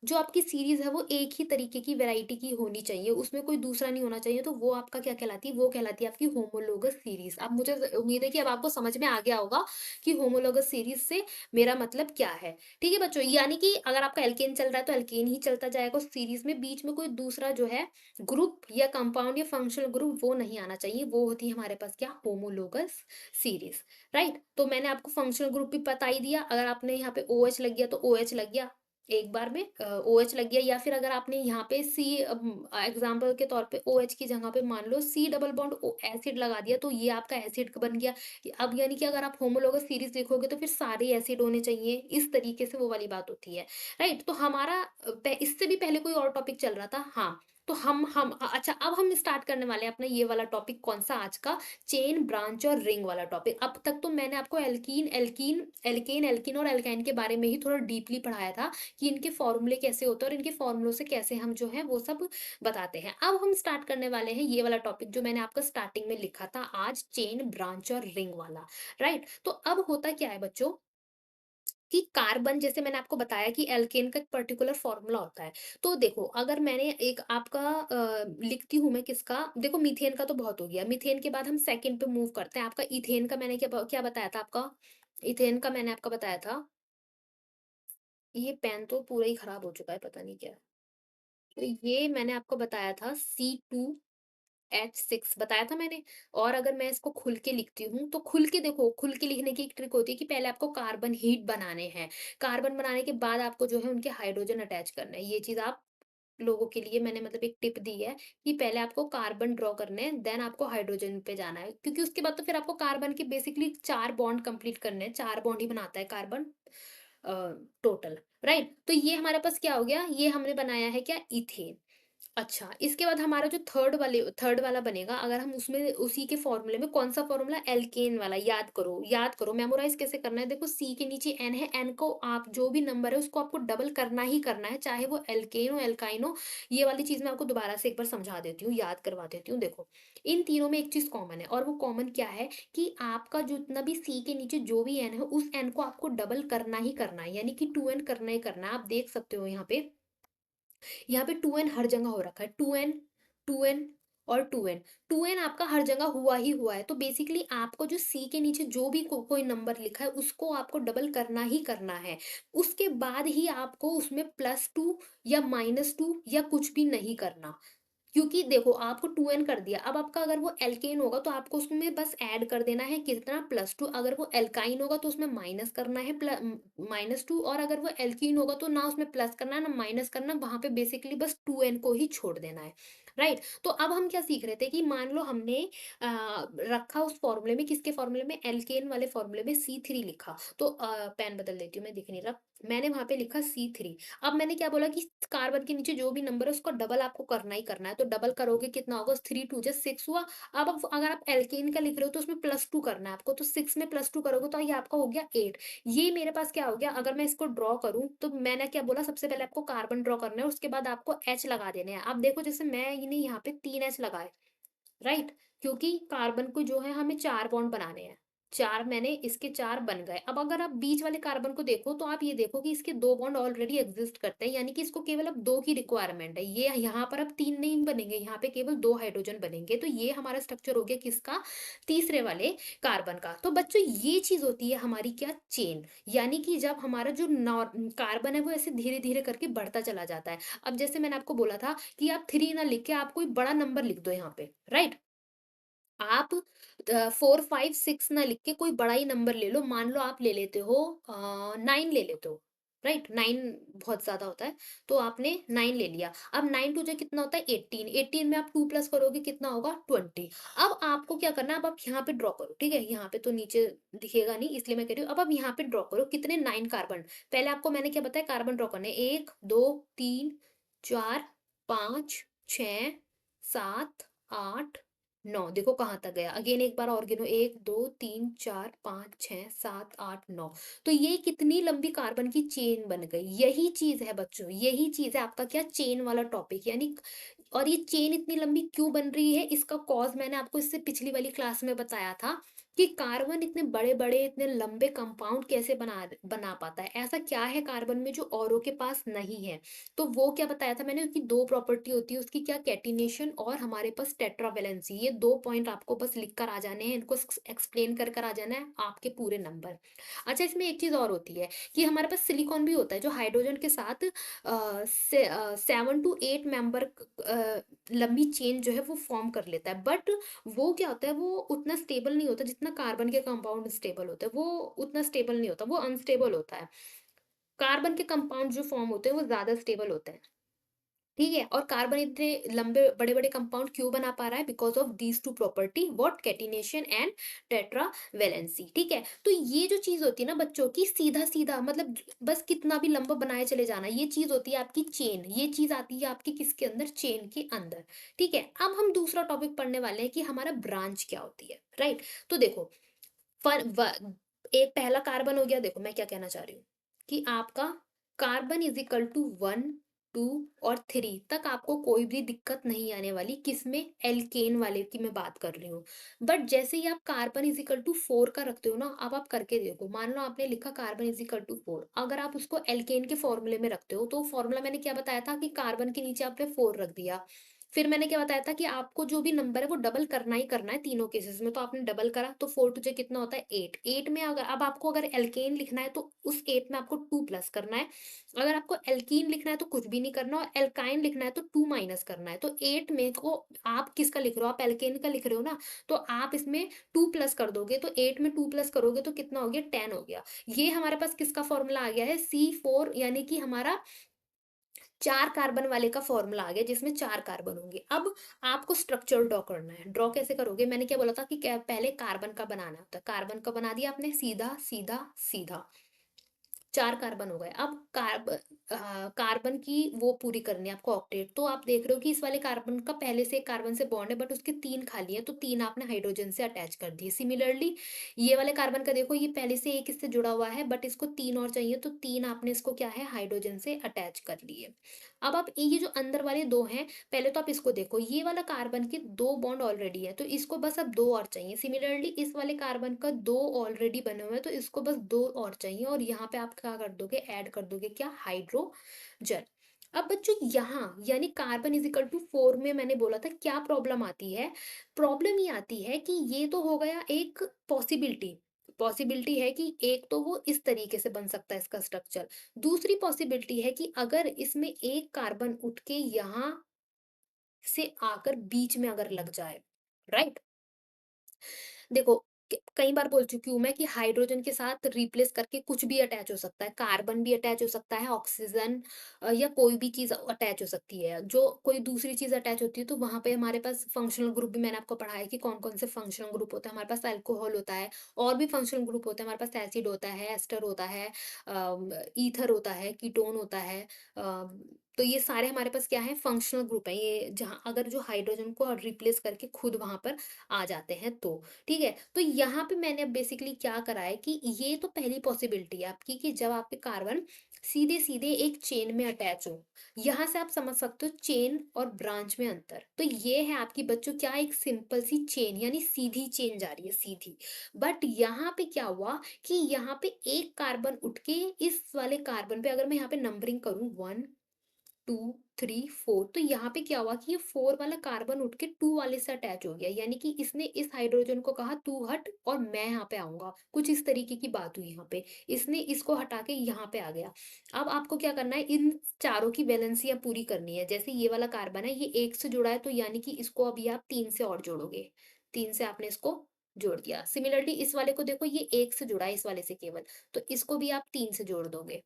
[SPEAKER 1] जो आपकी सीरीज़ है वो एक ही तरीके की वैरायटी की होनी चाहिए, उसमें कोई दूसरा नहीं होना चाहिए, तो वो आपका क्या कहलाती है, वो कहलाती है आपकी होमोलोगस सीरीज़। अब मुझे उम्मीद है कि अब आपको समझ में आ गया होगा कि होमोलोगस सीरीज़ से मेरा मतलब क्या है। ठीक है बच्चों? यानी कि अगर आपका एल्केन चल रहा है तो एल्केन ही चलता जाएगा उस सीरीज़ में, बीच में कोई दूसरा जो है ग्रुप या कंपाउंड या फंक्शनल ग्रुप वो नहीं आना चाहिए, वो होती है हमारे पास क्या, होमोलोगस सीरीज़, राइट? तो मैंने आपको फंक्शनल ग्रुप भी बता ही दिया, अगर आपने यहाँ पे OH लग गया तो OH लग गया, एक बार में OH लग गया, या फिर अगर आपने यहाँ पे एग्जाम्पल के तौर पे OH की जगह पे मान लो C double bond O acid लगा दिया तो ये आपका एसिड बन गया। अब यानी कि अगर आप होमोलोगस सीरीज देखोगे तो फिर सारे एसिड होने चाहिए, इस तरीके से वो वाली बात होती है, राइट? तो हमारा इससे भी पहले कोई और टॉपिक चल रहा था, हाँ। तो अच्छा, अब हम स्टार्ट करने वाले हैं अपना ये वाला टॉपिक, कौन सा आज का, चेन, ब्रांच और रिंग वाला टॉपिक। अब तक तो मैंने आपको एल्कीन एल्कीन एल्केन एल्कीन और एल्काइन के बारे में ही थोड़ा डीपली पढ़ाया था कि इनके फॉर्मूले कैसे होते हैं और इनके फॉर्मूलों से कैसे हम जो है वो सब बताते हैं। अब हम स्टार्ट करने वाले हैं ये वाला टॉपिक जो मैंने आपको स्टार्टिंग में लिखा था आज, चेन, ब्रांच और रिंग वाला, राइट? तो अब होता क्या है बच्चों कि कार्बन, जैसे मैंने आपको बताया कि एल्केन का एक पर्टिकुलर फॉर्मूला होता है। तो देखो, अगर मैंने एक आपका लिखती हूँ मैं किसका, देखो मीथेन का तो बहुत हो गया, मीथेन के बाद हम सेकंड पे मूव करते हैं। आपका इथेन का मैंने क्या बताया था आपका, इथेन का मैंने आपका बताया था, ये पेन तो पूरा ही खराब हो चुका है, पता नहीं क्या। तो ये मैंने आपको बताया था C2H6 बताया था मैंने। और अगर मैं इसको खुल के लिखती हूँ, तो खुल के देखो, खुल के लिखने की एक ट्रिक होती है कि पहले आपको कार्बन हीट बनाने हैं। कार्बन बनाने के बाद आपको जो है उनके हाइड्रोजन अटैच करना है। ये चीज़ आप लोगों के लिए मैंने मतलब एक टिप दी है कि पहले आपको कार्बन ड्रॉ करने हैं, देन आपको हाइड्रोजन पे जाना है। क्योंकि उसके बाद तो फिर आपको कार्बन के बेसिकली 4 बॉन्ड कंप्लीट करने हैं, 4 बॉन्ड ही बनाता है कार्बन अ, टोटल, राइट? तो ये हमारे पास क्या हो गया, ये हमने बनाया है क्या, इथेन। अच्छा, इसके बाद हमारा जो थर्ड वाला बनेगा, अगर हम उसमें उसी के फ़ॉर्मूले में कौन-सा फ़ॉर्मूला, एल्केन वाला, याद करो, मेमोराइज़ कैसे करना है, देखो C के नीचे N है, N को आप जो भी नंबर है उसको आपको डबल करना ही करना है, चाहे वो एल्केन हो, एल्काइन हो। ये वाली चीज़ मैं आपको दोबारा से एक बार समझा देती हूँ, याद करवा देती हूँ। देखो, इन तीनों में एक चीज़ कॉमन है और वो कॉमन क्या है कि आपका जितना भी C के नीचे जो भी N है, उस N को आपको डबल करना ही करना है, यानी कि 2N करना ही करना है। आप देख सकते हो यहाँ पे 2n हर जगह हो रखा है, 2n 2n और 2n, 2n आपका हर जगह हुआ ही हुआ है। तो बेसिकली आपको जो C के नीचे जो भी कोई नंबर लिखा है उसको आपको डबल करना ही करना है। उसके बाद ही आपको उसमें +2 या -2 या कुछ भी नहीं करना। क्योंकि देखो, आपको 2n कर दिया, अब आपका अगर वो एल्केन होगा तो आपको उसमें बस ऐड कर देना है कितना, +2। अगर वो एल्काइन होगा तो उसमें माइनस करना है -2, और अगर वो एल्कीन होगा तो ना उसमें प्लस करना है ना माइनस करना, वहां पे बेसिकली बस 2n को ही छोड़ देना है, राइट? तो अब हम क्या सीख रहे थे कि मान लो हमने रखा उस फॉर्मूले में, किसके फॉर्मूले में, एल्केन वाले फॉर्मूले में C3 लिखा, तो पेन बदल देती हूँ मैं, दिख नहीं रहा, मैंने वहां पे लिखा C3। अब मैंने क्या बोला कि कार्बन के नीचे जो भी नंबर है उसको डबल आपको करना ही करना है, तो डबल करोगे कितना होगा, 3 2 जा 6 हुआ। अब अगर आप एल्केन का लिख रहे हो तो उसमें +2 करना है आपको, तो 6 में +2 करोगे तो ये आपका हो गया 8। ये मेरे पास क्या हो गया, अगर मैं इसको ड्रॉ करूँ तो मैंने क्या बोला, सबसे पहले आपको कार्बन ड्रॉ करना है, उसके बाद आपको H लगा देने हैं। अब देखो, जैसे मैंने यहाँ पे 3 H लगाए, राइट? क्योंकि कार्बन को जो है हमें 4 बॉन्ड बनाने हैं। 4 मैंने इसके 4 बन गए। अब अगर आप बीच वाले कार्बन को देखो तो आप ये देखो कि इसके 2 बॉन्ड ऑलरेडी एक्सिस्ट करते हैं, यानी कि इसको केवल अब 2 की रिक्वायरमेंट है। ये यहाँ पर अब 3 नहीं बनेंगे, यहाँ पे केवल 2 हाइड्रोजन बनेंगे। तो ये हमारा स्ट्रक्चर हो गया किसका? तीसरे वाले कार्बन का। तो बच्चों, ये चीज़ होती है हमारी क्या? चेन। यानी कि जब हमारा जो कार्बन है वो ऐसे धीरे-धीरे करके बढ़ता चला जाता है। अब जैसे मैंने आपको बोला था कि आप 3 ना लिख के आप कोई बड़ा नंबर लिख दो यहाँ पे, राइट? आप 4 5 6 ना लिख के कोई बड़ा ही नंबर ले लो, मान लो आप ले लेते हो 9 ले लेते हो, राइट? 9 बहुत ज़्यादा होता है, तो आपने 9 ले लिया। अब 9 टू जा कितना होता है, 18, 18 में आप 2 प्लस करोगे कितना होगा, 20। अब आपको क्या करना है, अब आप यहाँ पे ड्रॉ करो, ठीक है? यहाँ पे तो नीचे दिखेगा नहीं, इसलिए मैं कह रही हूँ, अब आप यहाँ पे ड्रॉ करो, कितने, 9 कार्बन। पहले आपको मैंने क्या बताया, कार्बन ड्रॉ करने, 1 2 3 4 5 6 7 8 9 देखो कहाँ तक गया। अगेन एक बार और गिनो 1, 2, 3, 4, 5, 6, 7, 8, 9। तो ये कितनी लंबी कार्बन की चेन बन गई। यही चीज़ है बच्चों, यही चीज़ है आपका क्या चेन वाला टॉपिक यानी। और ये चेन इतनी लंबी क्यों बन रही है, इसका कॉज़ मैंने आपको इससे पिछली वाली क्लास में बताया था कि कार्बन इतने बड़े-बड़े, इतने लंबे कंपाउंड कैसे बना पाता है। ऐसा क्या है कार्बन में जो औरों के पास नहीं है। तो वो क्या बताया था मैंने कि 2 प्रॉपर्टी होती है उसकी क्या कैटिनेशन और हमारे पास टेट्रावैलेंसी। ये 2 पॉइंट आपको बस लिख कर आ जाने हैं, इनको एक्सप्लेन कर आ जाना है, आपके पूरे नंबर। अच्छा इसमें एक चीज़ और होती है कि हमारे पास सिलिकॉन भी होता है जो हाइड्रोजन के साथ 7 टू 8 मेंबर लंबी चेन जो है वो फॉर्म कर लेता है। बट वो क्या होता है वो उतना स्टेबल नहीं होता जितना कार्बन के कंपाउंड स्टेबल होता है। वो उतना स्टेबल नहीं होता, वो अनस्टेबल होता है। कार्बन के कंपाउंड जो फॉर्म होते हैं वो ज़्यादा स्टेबल होते हैं। ठीक है? और कार्बन इतने लंबे बड़े-बड़े कंपाउंड क्यों बना पा रहा है? Because of these 2 property what? Catenation and tetravalency, ठीक है? तो ये जो चीज़ होती है ना बच्चों की सीधा-सीधा मतलब बस कितना भी लंबा बनाए चले जाना, ये चीज़ होती है आपकी चेन। ये चीज़ आती है आपकी किसके अंदर? चेन के अंदर, ठीक है? अब हम दूसरा टॉपिक पढ़ने वाले हैं कि हमारा ब्रांच क्या होती है, राइट? तो देखो फर व एक पहला कार्बन हो गया। देखो मैं क्या कहना चाह रही हूँ कि आपका कार्बन इज इक्वल टू 1, 2 और 3 तक आपको कोई भी दिक्कत नहीं आने वाली। किसमें? एल्केन वाले की मैं बात कर रही हूँ। बट जैसे ही आप कार्बन इज इक्वल टू 4 का रखते हो ना, अब आप करके देखो। मान लो आपने लिखा कार्बन इज इक्वल टू 4, अगर आप उसको एल्केन के फॉर्मूले में रखते हो तो फॉर्मूला मैंने क्या बताया था कि कार्बन के नीचे आपने 4 रख दिया। फिर मैंने क्या बताया था कि आपको जो भी नंबर है वो डबल करना ही करना है तीनों केसेस में। तो आपने डबल करा तो 4 टू जा कितना होता है 8। 8 में अगर अब आपको अगर एल्केन लिखना है तो उस 8 में आपको 2 प्लस करना है। अगर आपको एल्कीन लिखना है तो कुछ भी नहीं करना और एल्काइन लिखना है तो 2 माइनस करना है। तो 8 में को आप किसका लिख रहे हो? आप एल्केन का लिख रहे हो ना, तो आप इसमें 2 प्लस कर दोगे। तो 8 में 2 प्लस करोगे तो कितना हो गया? 10 हो गया। ये हमारे पास किसका फॉर्मूला आ गया है? C4 यानी कि हमारा 4 कार्बन वाले का फॉर्मूला आ गया जिसमें 4 कार्बन होंगे। अब आपको स्ट्रक्चर ड्रॉ करना है। ड्रॉ कैसे करोगे? मैंने क्या बोला था कि क्या पहले कार्बन का बनाना होता है। कार्बन का बना दिया आपने सीधा, सीधा, सीधा। 4 कार्बन हो गए। अब कार्बन की वो पूरी करनी है आपको ऑक्टेट। तो आप देख रहे हो कि इस वाले कार्बन का पहले से एक कार्बन से बॉन्ड है बट उसके 3 खाली हैं, तो 3 आपने हाइड्रोजन से अटैच कर दिए। सिमिलरली ये वाले कार्बन का देखो ये पहले से एक इससे जुड़ा हुआ है बट इसको 3 और चाहिए तो 3 आपने इसको क्या है हाइड्रोजन से अटैच कर लिए। अब आप ये जो अंदर वाले 2 हैं, पहले तो आप इसको देखो। ये वाला कार्बन के 2 बॉन्ड ऑलरेडी है तो इसको बस अब 2 और चाहिए। सिमिलरली इस वाले कार्बन का 2 ऑलरेडी बने हुए हैं तो इसको बस 2 और चाहिए और यहाँ पे आप क्या कर दोगे? ऐड कर दोगे क्या? हाइड्रोजन। अब बच्चों यहाँ यानी कार्बन इज इक्वल टू 4 में मैंने बोला था क्या प्रॉब्लम आती है? प्रॉब्लम ये आती है कि ये तो हो गया एक पॉसिबिलिटी। पॉसिबिलिटी है कि एक तो वो इस तरीके से बन सकता है इसका स्ट्रक्चर। दूसरी पॉसिबिलिटी है कि अगर इसमें एक कार्बन उठ के यहाँ से आकर बीच में अगर लग जाए, राइट? देखो कई बार बोल चुकी हूँ मैं कि हाइड्रोजन के साथ रिप्लेस करके कुछ भी अटैच हो सकता है। कार्बन भी अटैच हो सकता है, ऑक्सीजन या कोई भी चीज़ अटैच हो सकती है। जो कोई दूसरी चीज़ अटैच होती है तो वहाँ पे हमारे पास फंक्शनल ग्रुप भी मैंने आपको पढ़ाया है कि कौन-कौन से फंक्शनल ग्रुप होते हैं। हमारे पास अल्कोहल होता है और भी फंक्शनल ग्रुप होते हैं। हमारे पास एसिड होता है, एस्टर होता है, ईथर होता है, कीटोन होता है। तो ये सारे हमारे पास क्या है? फंक्शनल ग्रुप है। ये जहाँ अगर जो हाइड्रोजन को रिप्लेस करके खुद वहाँ पर आ जाते हैं तो। ठीक है? तो यहाँ पे मैंने अब बेसिकली क्या करा है कि ये तो पहली पॉसिबिलिटी है आपकी कि जब आपके कार्बन सीधे-सीधे एक चेन में अटैच हो। यहाँ से आप समझ सकते हो चेन और ब्रांच में अंतर। तो ये है आपकी बच्चों क्या एक सिंपल सी चेन यानी सीधी चेन जा रही है, सीधी। बट यहाँ पे क्या हुआ कि यहाँ पे एक कार्बन उठ के इस वाले कार्बन पे अगर मैं यहाँ पे नंबरिंग करूँ 1, 2, 3, 4 तो यहाँ पे क्या हुआ कि ये 4 वाला कार्बन उठ के 2 वाले से अटैच हो गया। यानी कि इसने इस हाइड्रोजन को कहा तू हट और मैं यहाँ पे आऊँगा। कुछ इस तरीके की बात हुई यहाँ पे। इसने इसको हटा के यहाँ पे आ गया। अब आपको क्या करना है इन चारों की वैलेंसियाँ पूरी करनी है। जैसे ये वाला कार्बन है ये 1 से जुड़ा है तो यानी कि इसको अभी आप 3 से और जोड़ोगे। 3 से आपने इसको जोड़ दिया। सिमिलरली इस वाले को देखो ये 1 से जुड़ा है इस वाले से केवल, तो इसको भी आप 3 से जोड़ दोगे।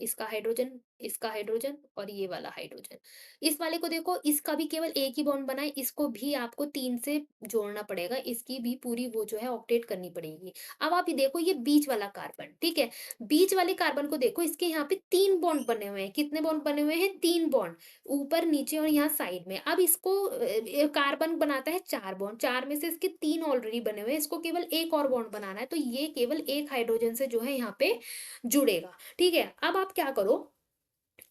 [SPEAKER 1] इसका हाइड्रोजन इसका हाइड्रोजन और ये वाला हाइड्रोजन। इस वाले को देखो, इसका भी केवल एक ही बॉन्ड बना है, इसको भी आपको 3 से जोड़ना पड़ेगा, इसकी भी पूरी वो जो है ऑक्टेट करनी पड़ेगी। अब आप ये देखो ये बीच वाला कार्बन, ठीक है? बीच वाले कार्बन को देखो, इसके यहाँ पे 3 बॉन्ड बने हुए हैं। कितने बॉन्ड बने हुए हैं? 3 बॉन्ड, ऊपर, नीचे और यहाँ साइड में। अब इसको कार्बन बनाता है 4 बॉन्ड, 4 में से इसके 3 ऑलरेडी बने हुए हैं, इसको केवल एक और बॉन्ड बनाना है, तो ये केवल एक हाइड्रोजन से जो है यहाँ पे जुड़ेगा, ठीक है? अब आप क्या करो,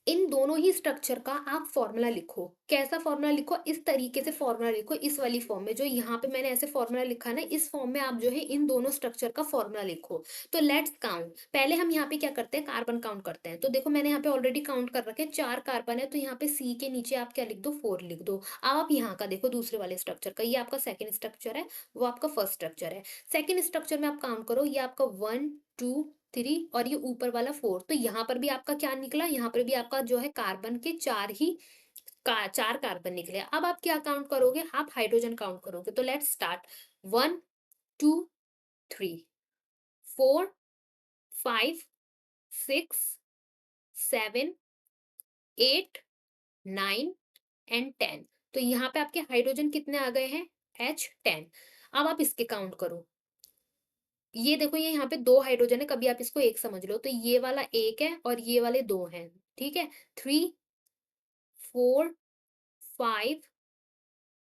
[SPEAKER 1] इन दोनों ही स्ट्रक्चर का आप फॉर्मूला लिखो। कैसा फॉर्मूला लिखो? इस तरीके से फॉर्मूला लिखो, इस वाली फॉर्म में, जो यहाँ पे मैंने ऐसे फॉर्मूला लिखा है ना, इस फॉर्म में आप जो है इन दोनों स्ट्रक्चर का फॉर्मूला लिखो। तो लेट्स काउंट। पहले हम यहाँ पे क्या करते हैं, कार्बन काउंट करते हैं। तो देखो मैंने यहाँ पे ऑलरेडी काउंट कर रखे हैं, 4 कार्बन है, तो यहाँ पे सी के नीचे आप क्या लिख दो, 4 लिख दो। अब आप यहाँ का देखो दूसरे वाले स्ट्रक्चर का, ये आपका सेकंड स्ट्रक्चर है, वो आपका फर्स्ट स्ट्रक्चर है। सेकंड स्ट्रक्चर में आप काउंट करो, ये आपका 1 2 3 और ये ऊपर वाला 4, तो यहाँ पर भी आपका क्या निकला, यहाँ पर भी आपका जो है कार्बन के 4 ही 4 कार्बन निकले। अब आप क्या काउंट करोगे, आप हाइड्रोजन काउंट करोगे। तो लेट्स स्टार्ट। 1 2 3 4 5 6 7 8 9 एंड 10। तो यहाँ पे आपके हाइड्रोजन कितने आ गए हैं, H10। अब आप इसके काउंट करो। ये देखो, ये यहाँ पे 2 हाइड्रोजन है, कभी आप इसको एक समझ लो, तो ये वाला 1 है और ये वाले 2 हैं, ठीक है? 3 4 5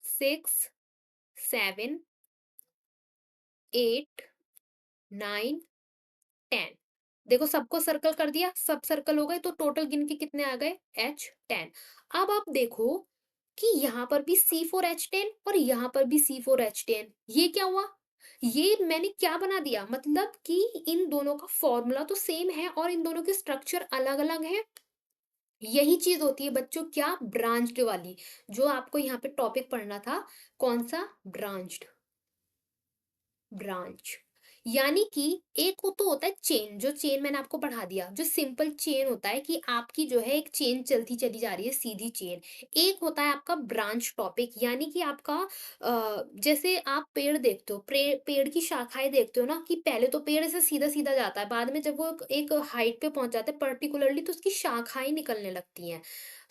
[SPEAKER 1] 6 7 8 9 10। देखो सबको सर्कल कर दिया, सब सर्कल हो गए, तो टोटल गिन के कितने आ गए, H10। अब आप देखो कि यहाँ पर भी C4H10 और यहाँ पर भी C4H10, ये क्या हुआ? ये मैंने क्या बना दिया, मतलब कि इन दोनों का फॉर्मूला तो सेम है और इन दोनों के स्ट्रक्चर अलग अलग है। यही चीज होती है बच्चों, क्या, ब्रांच्ड वाली, जो आपको यहाँ पे टॉपिक पढ़ना था। कौन सा? ब्रांच्ड। ब्रांच यानी कि एक वो तो होता है चेन, जो चेन मैंने आपको पढ़ा दिया, जो सिंपल चेन होता है कि आपकी जो है एक चेन चलती चली जा रही है, सीधी चेन। एक होता है आपका ब्रांच टॉपिक, यानी कि आपका जैसे आप पेड़ देखते हो, पेड़ की शाखाएं देखते हो ना, कि पहले तो पेड़ ऐसे सीधा सीधा जाता है, बाद में जब वो एक हाइट पे पहुंच जाता है पर्टिकुलरली, तो उसकी शाखाएं निकलने लगती हैं।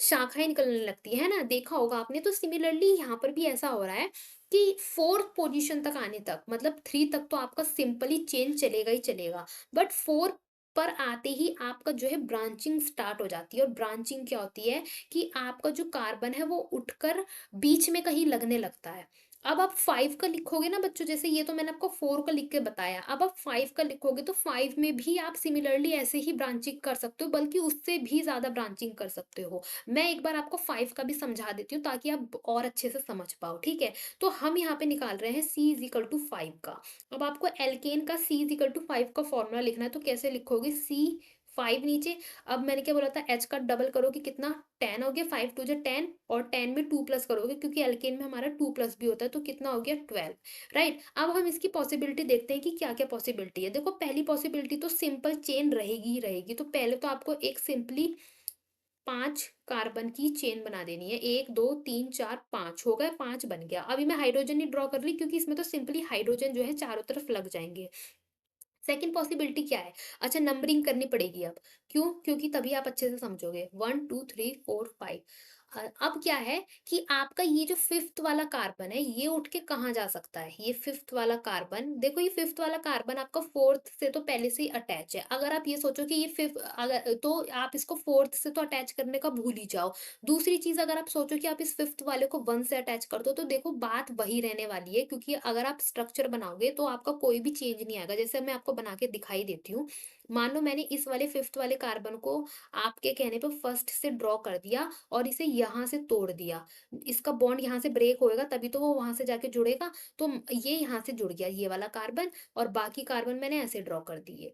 [SPEAKER 1] शाखाएं निकलने लगती है ना, देखा होगा आपने। तो सिमिलरली यहाँ पर भी ऐसा हो रहा है कि 4th पोजीशन तक आने तक, मतलब 3 तक तो आपका सिंपली चेन चलेगा ही चलेगा, बट 4 पर आते ही आपका जो है ब्रांचिंग स्टार्ट हो जाती है। और ब्रांचिंग क्या होती है कि आपका जो कार्बन है वो उठकर बीच में कहीं लगने लगता है। अब आप 5 का लिखोगे ना बच्चों, जैसे ये तो मैंने आपको 4 का लिख के बताया, अब आप 5 का लिखोगे तो 5 में भी आप सिमिलरली ऐसे ही ब्रांचिंग कर सकते हो, बल्कि उससे भी ज्यादा ब्रांचिंग कर सकते हो। मैं एक बार आपको 5 का भी समझा देती हूँ ताकि आप और अच्छे से समझ पाओ, ठीक है? तो हम यहाँ पे निकाल रहे हैं C इज इक्वल टू 5 का। अब आपको एल्केन का C इज इक्वल टू 5 का फॉर्मूला लिखना है, तो कैसे लिखोगे, C 5 नीचे। अब मैंने क्या बोला था, H का डबल करोगे कितना, 10 हो गया, 5 टू जो 10, और 10 में 2 प्लस करोगे क्योंकि एल्केन में हमारा 2 प्लस भी होता है, तो कितना हो गया, 12। राइट, अब हम इसकी पॉसिबिलिटी देखते हैं कि क्या क्या पॉसिबिलिटी है। देखो पहली पॉसिबिलिटी तो सिंपल चेन रहेगी ही रहेगी, तो पहले तो आपको एक सिंपली 5 कार्बन की चेन बना देनी है। 1 2 3 4 5 हो गए, 5 बन गया। अभी मैं हाइड्रोजन नहीं ड्रॉ कर रही क्योंकि इसमें तो सिंपली हाइड्रोजन जो है चारों तरफ लग जाएंगे। सेकंड पॉसिबिलिटी क्या है? अच्छा, नंबरिंग करनी पड़ेगी अब। क्यों? क्योंकि तभी आप अच्छे से समझोगे। 1 2 3 4 5। अब क्या है कि आपका ये जो फिफ्थ वाला कार्बन है, ये उठ के कहाँ जा सकता है, ये फिफ्थ वाला कार्बन, देखो ये फिफ्थ वाला कार्बन आपका फोर्थ से तो पहले से ही अटैच है। अगर आप ये सोचो कि ये फिफ्थ, अगर तो आप इसको फोर्थ से तो अटैच करने का भूल ही जाओ। दूसरी चीज, अगर आप सोचो कि आप इस फिफ्थ वाले को 1 से अटैच कर दो, तो देखो बात वही रहने वाली है, क्योंकि अगर आप स्ट्रक्चर बनाओगे तो आपका कोई भी चेंज नहीं आएगा। जैसे मैं आपको बना के दिखाई देती हूँ। मान लो मैंने इस वाले फिफ्थ वाले कार्बन को आपके कहने पे फर्स्ट से ड्रॉ कर दिया और इसे यहाँ से तोड़ दिया। इसका बॉन्ड यहाँ से ब्रेक होएगा तभी तो वो वहां से जाके जुड़ेगा। तो ये यहाँ से जुड़ गया ये वाला कार्बन, और बाकी कार्बन मैंने ऐसे ड्रॉ कर दिए।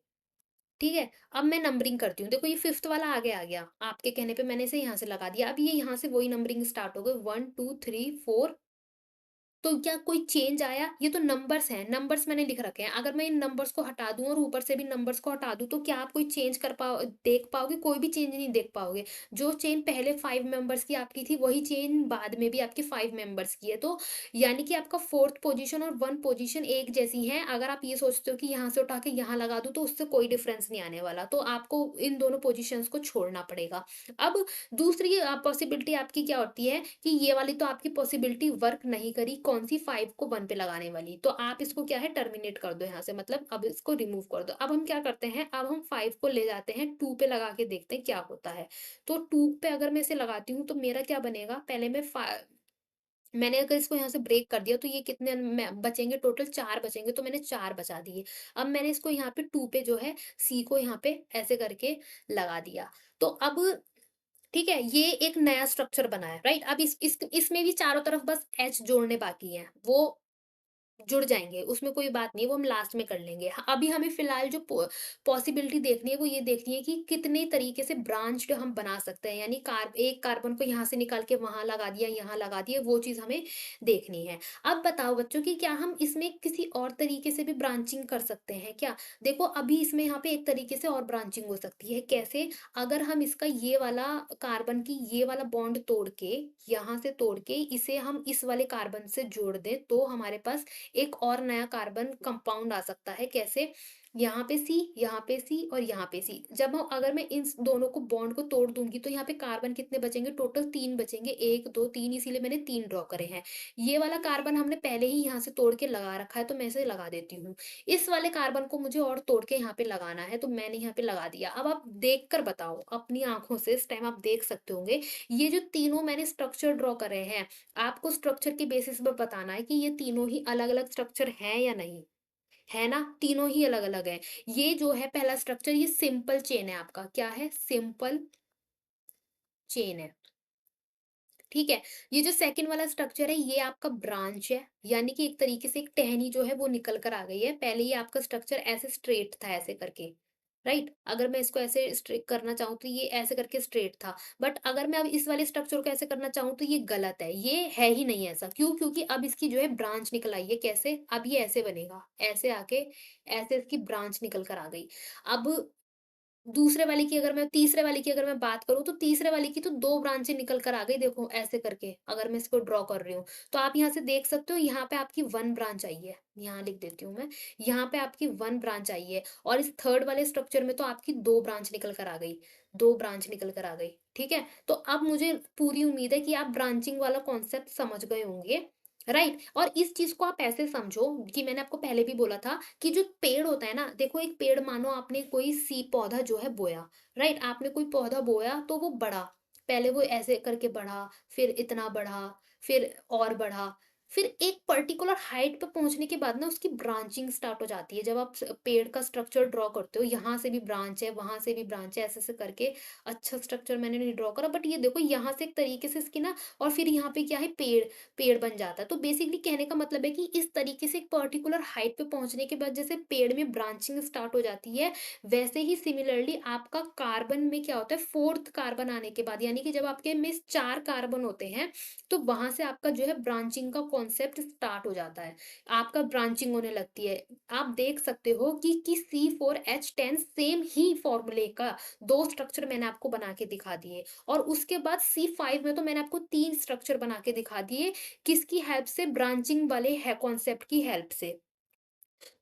[SPEAKER 1] ठीक है, अब मैं नंबरिंग करती हूँ। देखो ये फिफ्थ वाला आगे आ गया, आपके कहने पे मैंने इसे यहाँ से लगा दिया। अब ये यहाँ से वही नंबरिंग स्टार्ट हो गई, 1 2 3 4 तो क्या कोई चेंज आया? ये तो नंबर्स हैं, नंबर्स मैंने लिख रखे हैं। अगर मैं इन नंबर्स को हटा दूँ और ऊपर से भी नंबर्स को हटा दूँ, तो क्या आप कोई चेंज देख पाओगे? कोई भी चेंज नहीं देख पाओगे। जो चेन पहले 5 मेंबर्स की आपकी थी, वही चेन बाद में भी आपके 5 मेंबर्स की है। तो यानी कि आपका 4th पोज़ीशन और 1 पोज़ीशन एक जैसी हैं। अगर आप ये सोचते हो कि यहाँ से उठा के यहाँ लगा दूँ, तो उससे कोई डिफ़रेंस नहीं आने वाला। तो आपको इन दोनों पोज़ीशंस को छोड़ना पड़ेगा। अब दूसरी पॉसिबिलिटी आपकी क्या होती है कि ये वाली तो आपकी पॉसिबिलिटी वर्क नहीं करी, कौन-सी 5 को 1 पे लगाने वाली। तो आप इसको क्या है टर्मिनेट कर दो यहाँ से, मतलब अब इसको रिमूव कर दो। अब हम क्या करते हैं, अब हम 5 को ले जाते हैं 2 पे लगा के देखते हैं क्या होता है। तो 2 पे अगर मैं इसे लगाती हूँ तो मेरा क्या बनेगा, पहले मैंने अगर इसको यहाँ से ब्रेक कर दिया तो ये कितने में बचेंगे, टोटल 4 बचेंगे, तो मैंने 4 बचा दिए। अब मैंने इसको यहाँ पे 2 पे जो है सी को यहाँ पे ऐसे करके लगा दिया। तो अब ठीक है, ये एक नया स्ट्रक्चर बना है, राइट? अब इसमें भी चारों तरफ बस एच जोड़ने बाकी हैं, वो जुड़ जाएँगे, उसमें कोई बात नहीं है, वो हम लास्ट में कर लेंगे। अभी हमें फ़िलहाल जो पॉसिबिलिटी देखनी है, वो ये देखनी है कि कितने तरीके से ब्रांच्ड हम बना सकते हैं, यानी एक कार्बन को यहाँ से निकाल के वहाँ लगा दिया, यहाँ लगा दिया, वो चीज़ हमें देखनी है। अब बताओ बच्चों कि क्या हम इसमें किसी और तरीके से भी ब्रांचिंग कर सकते हैं क्या? देखो, अभी इसमें यहाँ पे एक तरीके से और ब्रांचिंग हो सकती है, कैसे? अगर हम इसका ये वाला कार्बन की ये वाला बॉन्ड तोड़ के, यहाँ से तोड़ के इसे हम इस वाले कार्बन से जोड़ दें, तो हमारे पास एक और नया कार्बन कंपाउंड आ सकता है। कैसे? यहाँ पे सी और यहाँ पे सी। जब हम अगर मैं इन दोनों को बॉन्ड को तोड़ दूँगी, तो यहाँ पे कार्बन कितने बचेंगे? टोटल 3 बचेंगे। 1, 2, 3, इसीलिए मैंने 3 ड्रॉ करे हैं। ये वाला कार्बन हमने पहले ही यहाँ से तोड़ के लगा रखा है, तो मैं इसे लगा देती हूँ। इस वाले कार्बन को मुझे और तोड़ के यहाँ पे लगाना है, तो मैंने यहाँ पे लगा दिया। अब आप देख कर बताओ अपनी आँखों से, इस टाइम आप देख सकते होंगे, ये जो तीनों मैंने स्ट्रक्चर ड्रॉ करे हैं, आपको स्ट्रक्चर के बेसिस पे बताना है कि ये तीनों ही अलग-अलग स्ट्रक्चर हैं या नहीं, है ना? तीनों ही अलग-अलग हैं। ये जो है पहला स्ट्रक्चर, ये सिंपल चेन है आपका, क्या है? सिंपल चेन है, ठीक है? ये जो सेकंड वाला स्ट्रक्चर है, ये आपका ब्रांच है, यानी कि एक तरीके से एक टहनी जो है वो निकल कर आ गई है। पहले ये आपका स्ट्रक्चर ऐसे स्ट्रेट था, ऐसे करके, राइट? अगर मैं इसको ऐसे स्ट्रेट करना चाहूँ तो ये ऐसे करके स्ट्रेट था। बट अगर मैं अब इस वाले स्ट्रक्चर को ऐसे करना चाहूँ तो ये गलत है, ये है ही नहीं ऐसा। क्यों? क्योंकि अब इसकी जो है ब्रांच निकल आई है, कैसे? अब ये ऐसे बनेगा, ऐसे आके ऐसे इसकी ब्रांच निकल कर आ गई। अब तीसरे वाले की अगर मैं बात करूँ, तो तीसरे वाले की तो 2 ब्रांचें निकल कर आ गई, देखो ऐसे करके, अगर मैं इसको ड्रॉ कर रही हूँ। तो आप यहाँ से देख सकते हो, यहाँ पे आपकी 1 ब्रांच आई है, यहाँ लिख देती हूँ मैं, यहाँ पे आपकी 1 ब्रांच आई है, और इस थर्ड वाले स्ट्रक्चर में तो आपकी 2 ब्रांच निकल कर आ गई, 2 ब्रांच निकल कर आ गई, ठीक है? तो अब मुझे पूरी उम्मीद है कि आप ब्रांचिंग वाला कॉन्सेप्ट समझ गए होंगे, राइट? और इस चीज़ को आप ऐसे समझो कि मैंने आपको पहले भी बोला था कि जो पेड़ होता है ना, देखो एक पेड़, मानो आपने कोई सी पौधा जो है बोया, राइट? आपने कोई पौधा बोया तो वो बढ़ा, पहले वो ऐसे करके बढ़ा, फिर इतना बढ़ा, फिर और बढ़ा, फिर एक पर्टिकुलर हाइट पे पहुँचने के बाद ना उसकी ब्रांचिंग स्टार्ट हो जाती है। जब आप पेड़ का स्ट्रक्चर ड्रॉ करते हो, यहाँ से भी ब्रांच है, वहां से भी ब्रांच है, ऐसे ऐसे करके, अच्छा स्ट्रक्चर मैंने नहीं ड्रॉ करा, बट ये देखो यहाँ से एक तरीके से इसकी ना, और फिर यहाँ पे क्या है, पेड़ पेड़ बन जाता है। तो बेसिकली कहने का मतलब है कि इस तरीके से एक पर्टिकुलर हाइट पे पहुँचने के बाद जैसे पेड़ में ब्रांचिंग स्टार्ट हो जाती है, वैसे ही सिमिलरली आपका कार्बन में क्या होता है, 4th कार्बन आने के बाद, यानी कि जब आपके में 4 कार्बन होते हैं, तो वहाँ से आपका जो है ब्रांचिंग का कॉन्सेप्ट स्टार्ट हो जाता है। आपका ब्रांचिंग होने लगती है। आप देख सकते हो कि C4H10 सेम ही फॉर्मूले का 2 स्ट्रक्चर मैंने आपको बना के दिखा दिए। और उसके बाद C5 में तो मैंने आपको 3 स्ट्रक्चर बना के दिखा दिए, किसकी हेल्प से? ब्रांचिंग वाले है कॉन्सेप्ट की हेल्प से।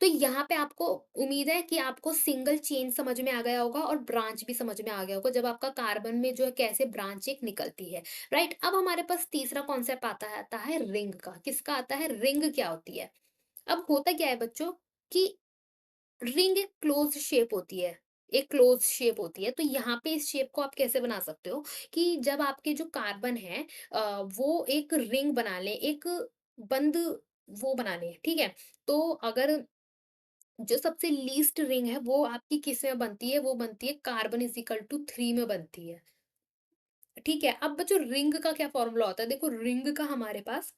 [SPEAKER 1] तो यहाँ पे आपको उम्मीद है कि आपको सिंगल चेन समझ में आ गया होगा और ब्रांच भी समझ में आ गया होगा, जब आपका कार्बन में जो है कैसे ब्रांच एक निकलती है, राइट? अब हमारे पास तीसरा कॉन्सेप्ट आता है रिंग का। किसका आता है? रिंग क्या होती है? अब होता क्या है बच्चों कि रिंग एक क्लोज़ शेप होती है, एक क्लोज़ शेप होती है। तो यहाँ पे इस शेप को आप कैसे बना सकते हो कि जब आपके जो कार्बन है वो एक रिंग बना लें, एक बंद वो बना लें, ठीक है? तो अगर जो सबसे लीस्ट रिंग है वो आपकी किस में बनती है? वो बनती है कार्बन इज़ इक्वल टू 3 में बनती है, ठीक है? अब बच्चों रिंग का क्या फ़ॉर्मूला होता है? देखो, रिंग का हमारे पास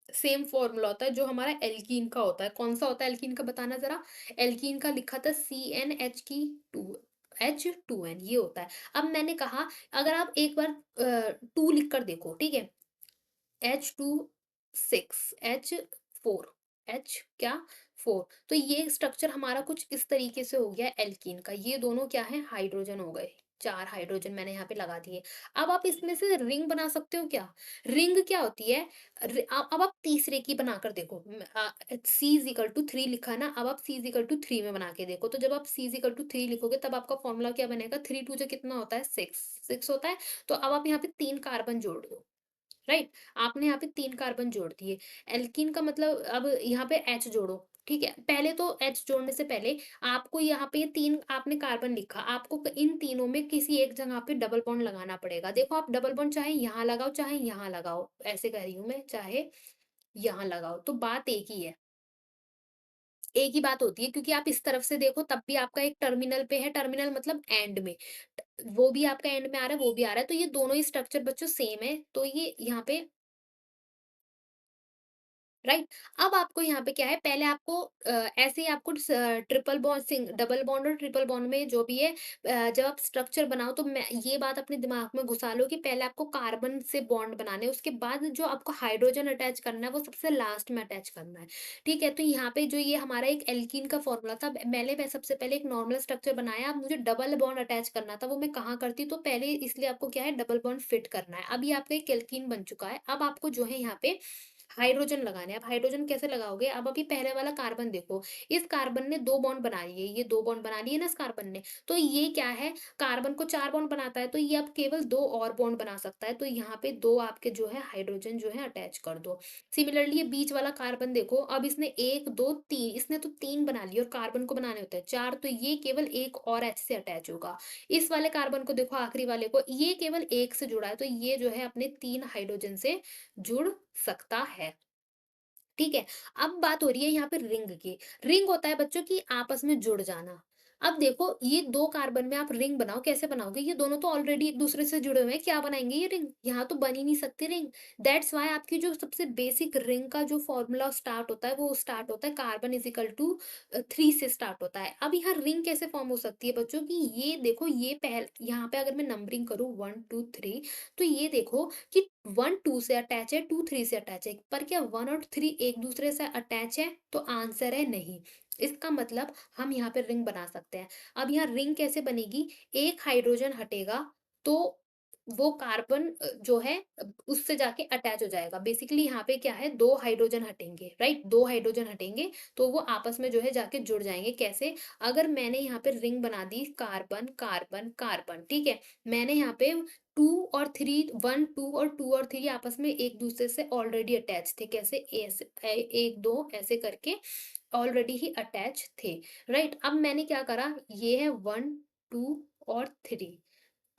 [SPEAKER 1] सेम फ़ॉर्मूला होता है जो हमारा एल्कीन का होता है। कौन-सा होता है एल्कीन का, बताना ज़रा? एल्कीन का लिखा था CnH2 H2N, ये होता है। अब मैंने कहा, अगर आप एक बार 2 लिख कर देखो, ठीक है? H2 6 H4 H क्या 4। तो ये स्ट्रक्चर हमारा कुछ इस तरीके से हो गया एल्कीन का। ये दोनों क्या है, हाइड्रोजन हो गए। 4 हाइड्रोजन मैंने यहाँ पे लगा दिए। अब आप इसमें से रिंग बना सकते हो क्या? रिंग क्या होती है? अब आप तीसरे की बनाकर देखो। सी इज इक्वल टू 3 लिखा है ना, अब आप सी इज इक्वल टू 3 में बना के देखो। तो जब आप सी इज इक्वल टू 3 लिखोगे तब आपका फॉर्मूला क्या बनेगा? 3 टू जो कितना होता है, 6 होता है। तो अब आप यहाँ पे 3 कार्बन जोड़ दो। राइट? आपने यहाँ पे 3 कार्बन जोड़ दिए। एल्कीन का मतलब अब यहाँ पे H जोड़ो, ठीक है? पहले तो H जोड़ने से पहले आपको यहाँ पे 3 आपने कार्बन लिखा, आपको इन तीनों में किसी एक जगह पे डबल बॉन्ड लगाना पड़ेगा। देखो आप डबल बॉन्ड चाहे यहाँ लगाओ, चाहे यहाँ लगाओ, ऐसे कह रही हूँ मैं, चाहे यहाँ लगाओ, तो बात एक ही है। एक ही बात होती है, क्योंकि आप इस तरफ से देखो तब भी आपका एक टर्मिनल पे है, टर्मिनल मतलब एंड में। वो भी आपका एंड में आ रहा है, वो भी आ रहा है, तो ये दोनों ही स्ट्रक्चर बच्चों सेम है, तो ये यहाँ पे राइट। अब आपको यहाँ पे क्या है, पहले आपको ऐसे ही आपको ट्रिपल बॉन्ड सिंग डबल बॉन्ड और ट्रिपल बॉन्ड में जो भी है, जब आप स्ट्रक्चर बनाओ तो मैं ये बात अपने दिमाग में घुसा लो कि पहले आपको कार्बन से बॉन्ड बनाने हैं, उसके बाद जो आपको हाइड्रोजन अटैच करना है वो सबसे लास्ट में अटैच करना है। ठीक है, तो यहाँ पे जो ये हमारा एक एल्कीन का फॉर्मूला था, मैंने मैं सबसे पहले एक नॉर्मल स्ट्रक्चर बनाया, अब मुझे डबल बॉन्ड अटैच करना था, वो मैं कहाँ करती, तो पहले इसलिए आपको क्या है, डबल बॉन्ड फिट करना है। अभी आपका एक एल्कीन बन चुका है, अब आपको जो है यहाँ पे हाइड्रोजन लगाने हैं। अब हाइड्रोजन कैसे लगाओगे? अब अभी पहले वाला कार्बन देखो, इस कार्बन ने 2 बॉन्ड बना लिए, ये 2 बॉन्ड बना लिए ना इस कार्बन ने, तो ये क्या है, कार्बन को 4 बॉन्ड बनाता है, तो ये अब केवल 2 और बॉन्ड बना सकता है, तो यहाँ पे 2 आपके जो है हाइड्रोजन जो है अटैच कर दो। सिमिलरली ये बीच वाला कार्बन देखो, अब इसने 1, 2, 3, इसने तो 3 बना लिए और कार्बन को बनाने होते हैं 4, तो ये केवल 1 और H से अटैच होगा। इस वाले कार्बन को देखो, आखिरी वाले को, ये केवल 1 से जुड़ा है, तो ये जो है अपने 3 हाइड्रोजन से जुड़ सकता है। ठीक है, अब बात हो रही है यहाँ पे रिंग की। रिंग होता है बच्चों की आपस में जुड़ जाना। अब देखो ये 2 कार्बन में आप रिंग बनाओ, कैसे बनाओगे? ये दोनों तो ऑलरेडी एक-दूसरे से जुड़े हुए हैं, क्या बनाएँगे ये रिंग? यहाँ तो बन ही नहीं सकती रिंग। दैट्स व्हाई आपकी जो सबसे बेसिक रिंग का जो फ़ॉर्मूला स्टार्ट होता है, वो स्टार्ट होता है कार्बन इज़ इक्वल टू 3 से स्टार्ट होता है। अब यहाँ रिंग कैसे फ़ॉर्म हो सकती है बच्चों की? ये देखो, ये यहाँ पे अगर मैं नंबरिंग करूँ 1, 2, 3, तो ये देखो कि 1 2 से अटैच है, 2 3 से अटैच है, पर क्या 1 और 3 एक दूसरे से अटैच है? तो आंसर है नहीं। इसका मतलब हम यहाँ पे रिंग बना सकते हैं। अब यहाँ रिंग कैसे बनेगी? एक हाइड्रोजन हटेगा तो वो कार्बन जो है उससे जाके अटैच हो जाएगा। बेसिकली यहाँ पे क्या है, 2 हाइड्रोजन हटेंगे, राइट? 2 हाइड्रोजन हटेंगे तो वो आपस में जो है जाके जुड़ जाएँगे। कैसे? अगर मैंने यहाँ पे रिंग बना दी कार्बन, कार्बन, कार्बन, ठीक है? मैंने यहाँ पे 2 और 3 1 2 और 2 और 3 आपस में एक-दूसरे से ऑलरेडी अटैच थे। कैसे? 1 2 ऐसे करके ऑलरेडी ही अटैच थे, राइट? अब मैंने क्या करा, ये है 1 2 और 3।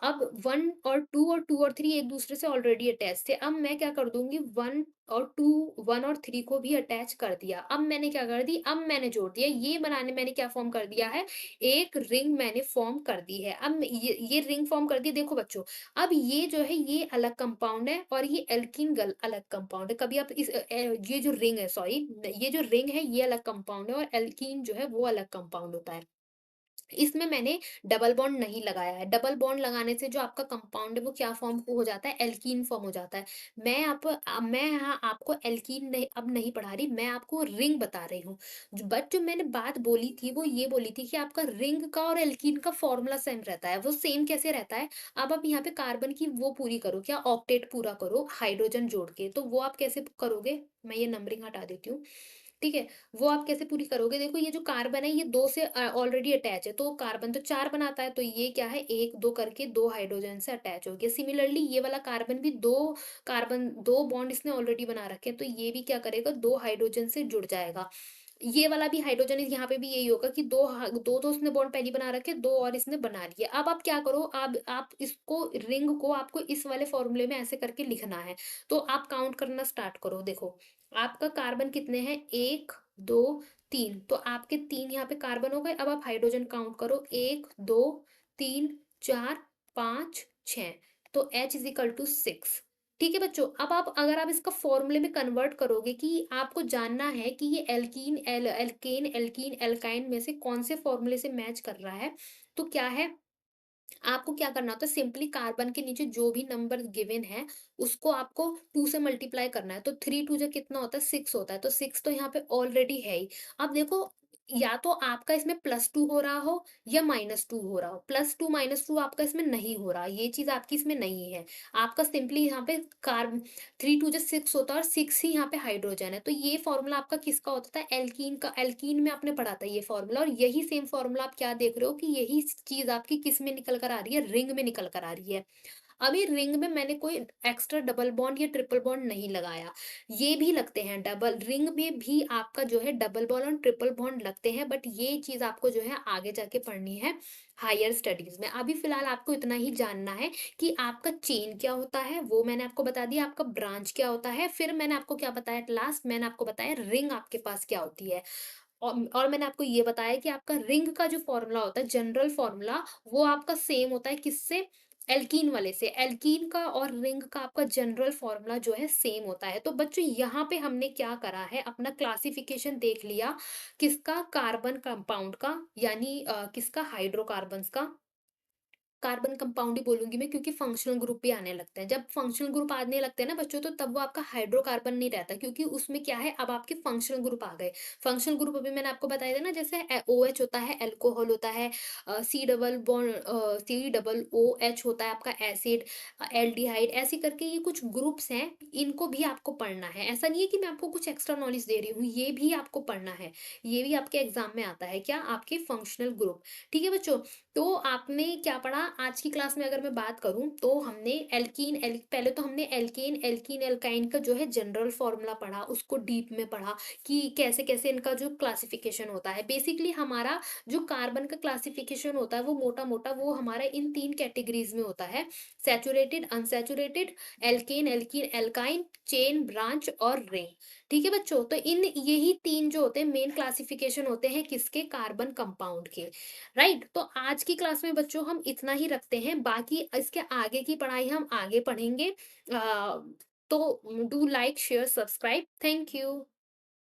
[SPEAKER 1] अब 1 और 2 और 2 और 3 एक-दूसरे से ऑलरेडी अटैच थे। अब मैं क्या कर दूँगी, 1 और 2 1 और 3 को भी अटैच कर दिया। अब मैंने क्या कर दी, अब मैंने जोड़ दिया। ये बनाने मैंने क्या फ़ॉर्म कर दिया है, एक रिंग मैंने फ़ॉर्म कर दी है। अब ये रिंग फ़ॉर्म कर दी, देखो बच्चों, अब ये जो है ये अलग कंपाउंड है और ये एल्कीन गल अलग कंपाउंड है। कभी आप ये जो रिंग है, सॉरी, ये जो रिंग है ये अलग कंपाउंड है और एल्कीन जो है वो अलग कंपाउंड होता है। इसमें मैंने डबल बॉन्ड नहीं लगाया है। डबल बॉन्ड लगाने से जो आपका कंपाउंड है वो क्या फ़ॉर्म हो जाता है, एल्कीन फ़ॉर्म हो जाता है। मैं यहाँ आपको एल्कीन नहीं अब नहीं पढ़ा रही, मैं आपको रिंग बता रही हूँ। बट जो मैंने बात बोली थी वो ये बोली थी कि आपका रिंग का और एल्कीन का फ़ॉर्मूला सेम रहता है। वो सेम कैसे रहता है? अब आप यहाँ पे कार्बन की वो पूरी करो, क्या ऑक्टेट पूरा करो हाइड्रोजन जोड़ के, तो वो आप कैसे करोगे? मैं ये नंबरिंग हटा देती हूँ। ठीक है? वो आप कैसे पूरी करोगे? देखो ये जो कार्बन है ये 2 से ऑलरेडी अटैच है, तो कार्बन तो 4 बनाता है, तो ये क्या है, 1 2 करके 2 हाइड्रोजन से अटैच हो गया। सिमिलरली ये वाला कार्बन भी 2 कार्बन 2 बॉन्ड इसने ऑलरेडी बना रखे हैं, तो ये भी क्या करेगा, 2 हाइड्रोजन से जुड़ जाएगा। ये वाला भी हाइड्रोजन यहाँ पे भी यही होगा कि 2 तो उसने बॉन्ड पहले ही बना रखे, 2 और इसने बना लिए। अब आप क्या करो, अब आप इसको रिंग को आपको इस वाले फॉर्मूले में ऐसे करके लिखना है। तो आप काउंट करना स्टार्ट करो, देखो। आपका कार्बन कितने हैं, 1 2 3, तो आपके 3 यहाँ पे कार्बन हो गए। अब आप हाइड्रोजन काउंट करो, 1 2 3 4 5 6, तो H इज़ इक्वल टू 6। ठीक है बच्चों, अब आप अगर आप इसका फॉर्मूले में कन्वर्ट करोगे कि आपको जानना है कि ये एल्केन, एल्कीन, एल्काइन में से कौन से फॉर्मूले से मैच कर रहा है, तो क्या है, आपको क्या करना होता है, सिंपली कार्बन के नीचे जो भी नंबर गिवन है, उसको आपको 2 से मल्टीप्लाई करना है। तो 3 2 जा कितना होता है, 6 होता है। तो 6 तो यहाँ पे ऑलरेडी है ही। अब देखो, या तो आपका इसमें +2 हो रहा हो या -2 हो रहा हो। +2 -2 आपका इसमें नहीं हो रहा, ये चीज़ आपकी इसमें नहीं है। आपका सिंपली यहाँ पे कार्ब 3 2 जा 6 होता है और 6 ही यहाँ पे हाइड्रोजन है। तो ये फ़ॉर्मूला आपका किसका होता था? एल्कीन का। एल्कीन में आपने पढ़ा था ये फ़ॉर्मूला, और यही सेम फ़ॉर्मूला आप क्या देख रहे हो कि यही चीज़ आपकी किस में निकल कर आ रही है? रिंग में निकल कर आ रही है। अभी रिंग में मैंने कोई एक्स्ट्रा डबल बॉन्ड या ट्रिपल बॉन्ड नहीं लगाया। ये भी लगते हैं, डबल रिंग में भी आपका जो है डबल बॉन्ड और ट्रिपल बॉन्ड लगते हैं, बट ये चीज़ आपको जो है आगे जाके पढ़नी है हायर स्टडीज़ में। अभी फ़िलहाल आपको इतना ही जानना है कि आपका चेन क्या होता है, वो मैंने आपको बता दिया, आपका ब्रांच क्या होता है, फिर मैंने आपको क्या बताया, एट लास्ट मैंने आपको बताया रिंग आपके पास क्या होती है। और मैंने आपको ये बताया कि आपका रिंग का जो फ़ॉर्मूला होता है, जनरल फ़ॉर्मूला, वो आपका सेम होता है किससे? एल्कीन वाले से। एल्कीन का और रिंग का आपका जनरल फ़ॉर्मूला जो है सेम होता है। तो बच्चों, यहाँ पे हमने क्या करा है, अपना क्लासिफ़िकेशन देख लिया, किसका? कार्बन कंपाउंड का, यानी किसका? हाइड्रोकार्बन्स का। कार्बन कंपाउंड ही बोलूँगी मैं, क्योंकि फंक्शनल ग्रुप भी आने लगते हैं। जब फंक्शनल ग्रुप आने लगते हैं ना बच्चों, तो तब वो आपका हाइड्रोकार्बन नहीं रहता, क्योंकि उसमें क्या है, अब आपके फंक्शनल ग्रुप आ गए। फंक्शनल ग्रुप अभी मैंने आपको बताया था ना, जैसे OH होता है, अल्कोहल होता है, सी डबल ओ एच होता है आपका एसिड, एल्डिहाइड, ऐसे करके ये कुछ ग्रुप्स हैं, इनको भी आपको पढ़ना है। ऐसा नहीं है कि मैं आपको कुछ एक्स्ट्रा नॉलेज दे रही हूँ, ये भी आपको पढ़ना है। ये भी आपके एग्जाम में आता है, क्या? आपके फंक्शनल ग्रुप। ठीक है बच्चों? तो आपने क्या पढ़ा आज की क्लास में? अगर मैं बात करूँ तो हमने पहले तो हमने एल्केन, एल्कीन, एल्काइन का जो है जनरल फॉर्मूला पढ़ा, उसको डीप में पढ़ा कि कैसे-कैसे इनका जो क्लासिफिकेशन होता है। बेसिकली हमारा जो कार्बन का क्लासिफिकेशन होता है, वो मोटा-मोटा वो हमारा इन 3 कैटेगरीज़ में होता है, saturated, unsaturated, alkane, alkene, alkyne, chain, branch और रिंग। ठीक है बच्चों? तो इन यही 3 जो होते हैं मेन क्लासिफिकेशन होते हैं किसके? कार्बन कंपाउंड के। राइट? तो आज की क्लास में बच्चों हम इतना ही रखते हैं, बाकी इसके आगे की पढ़ाई हम आगे पढ़ेंगे। तो do like share subscribe. Thank you.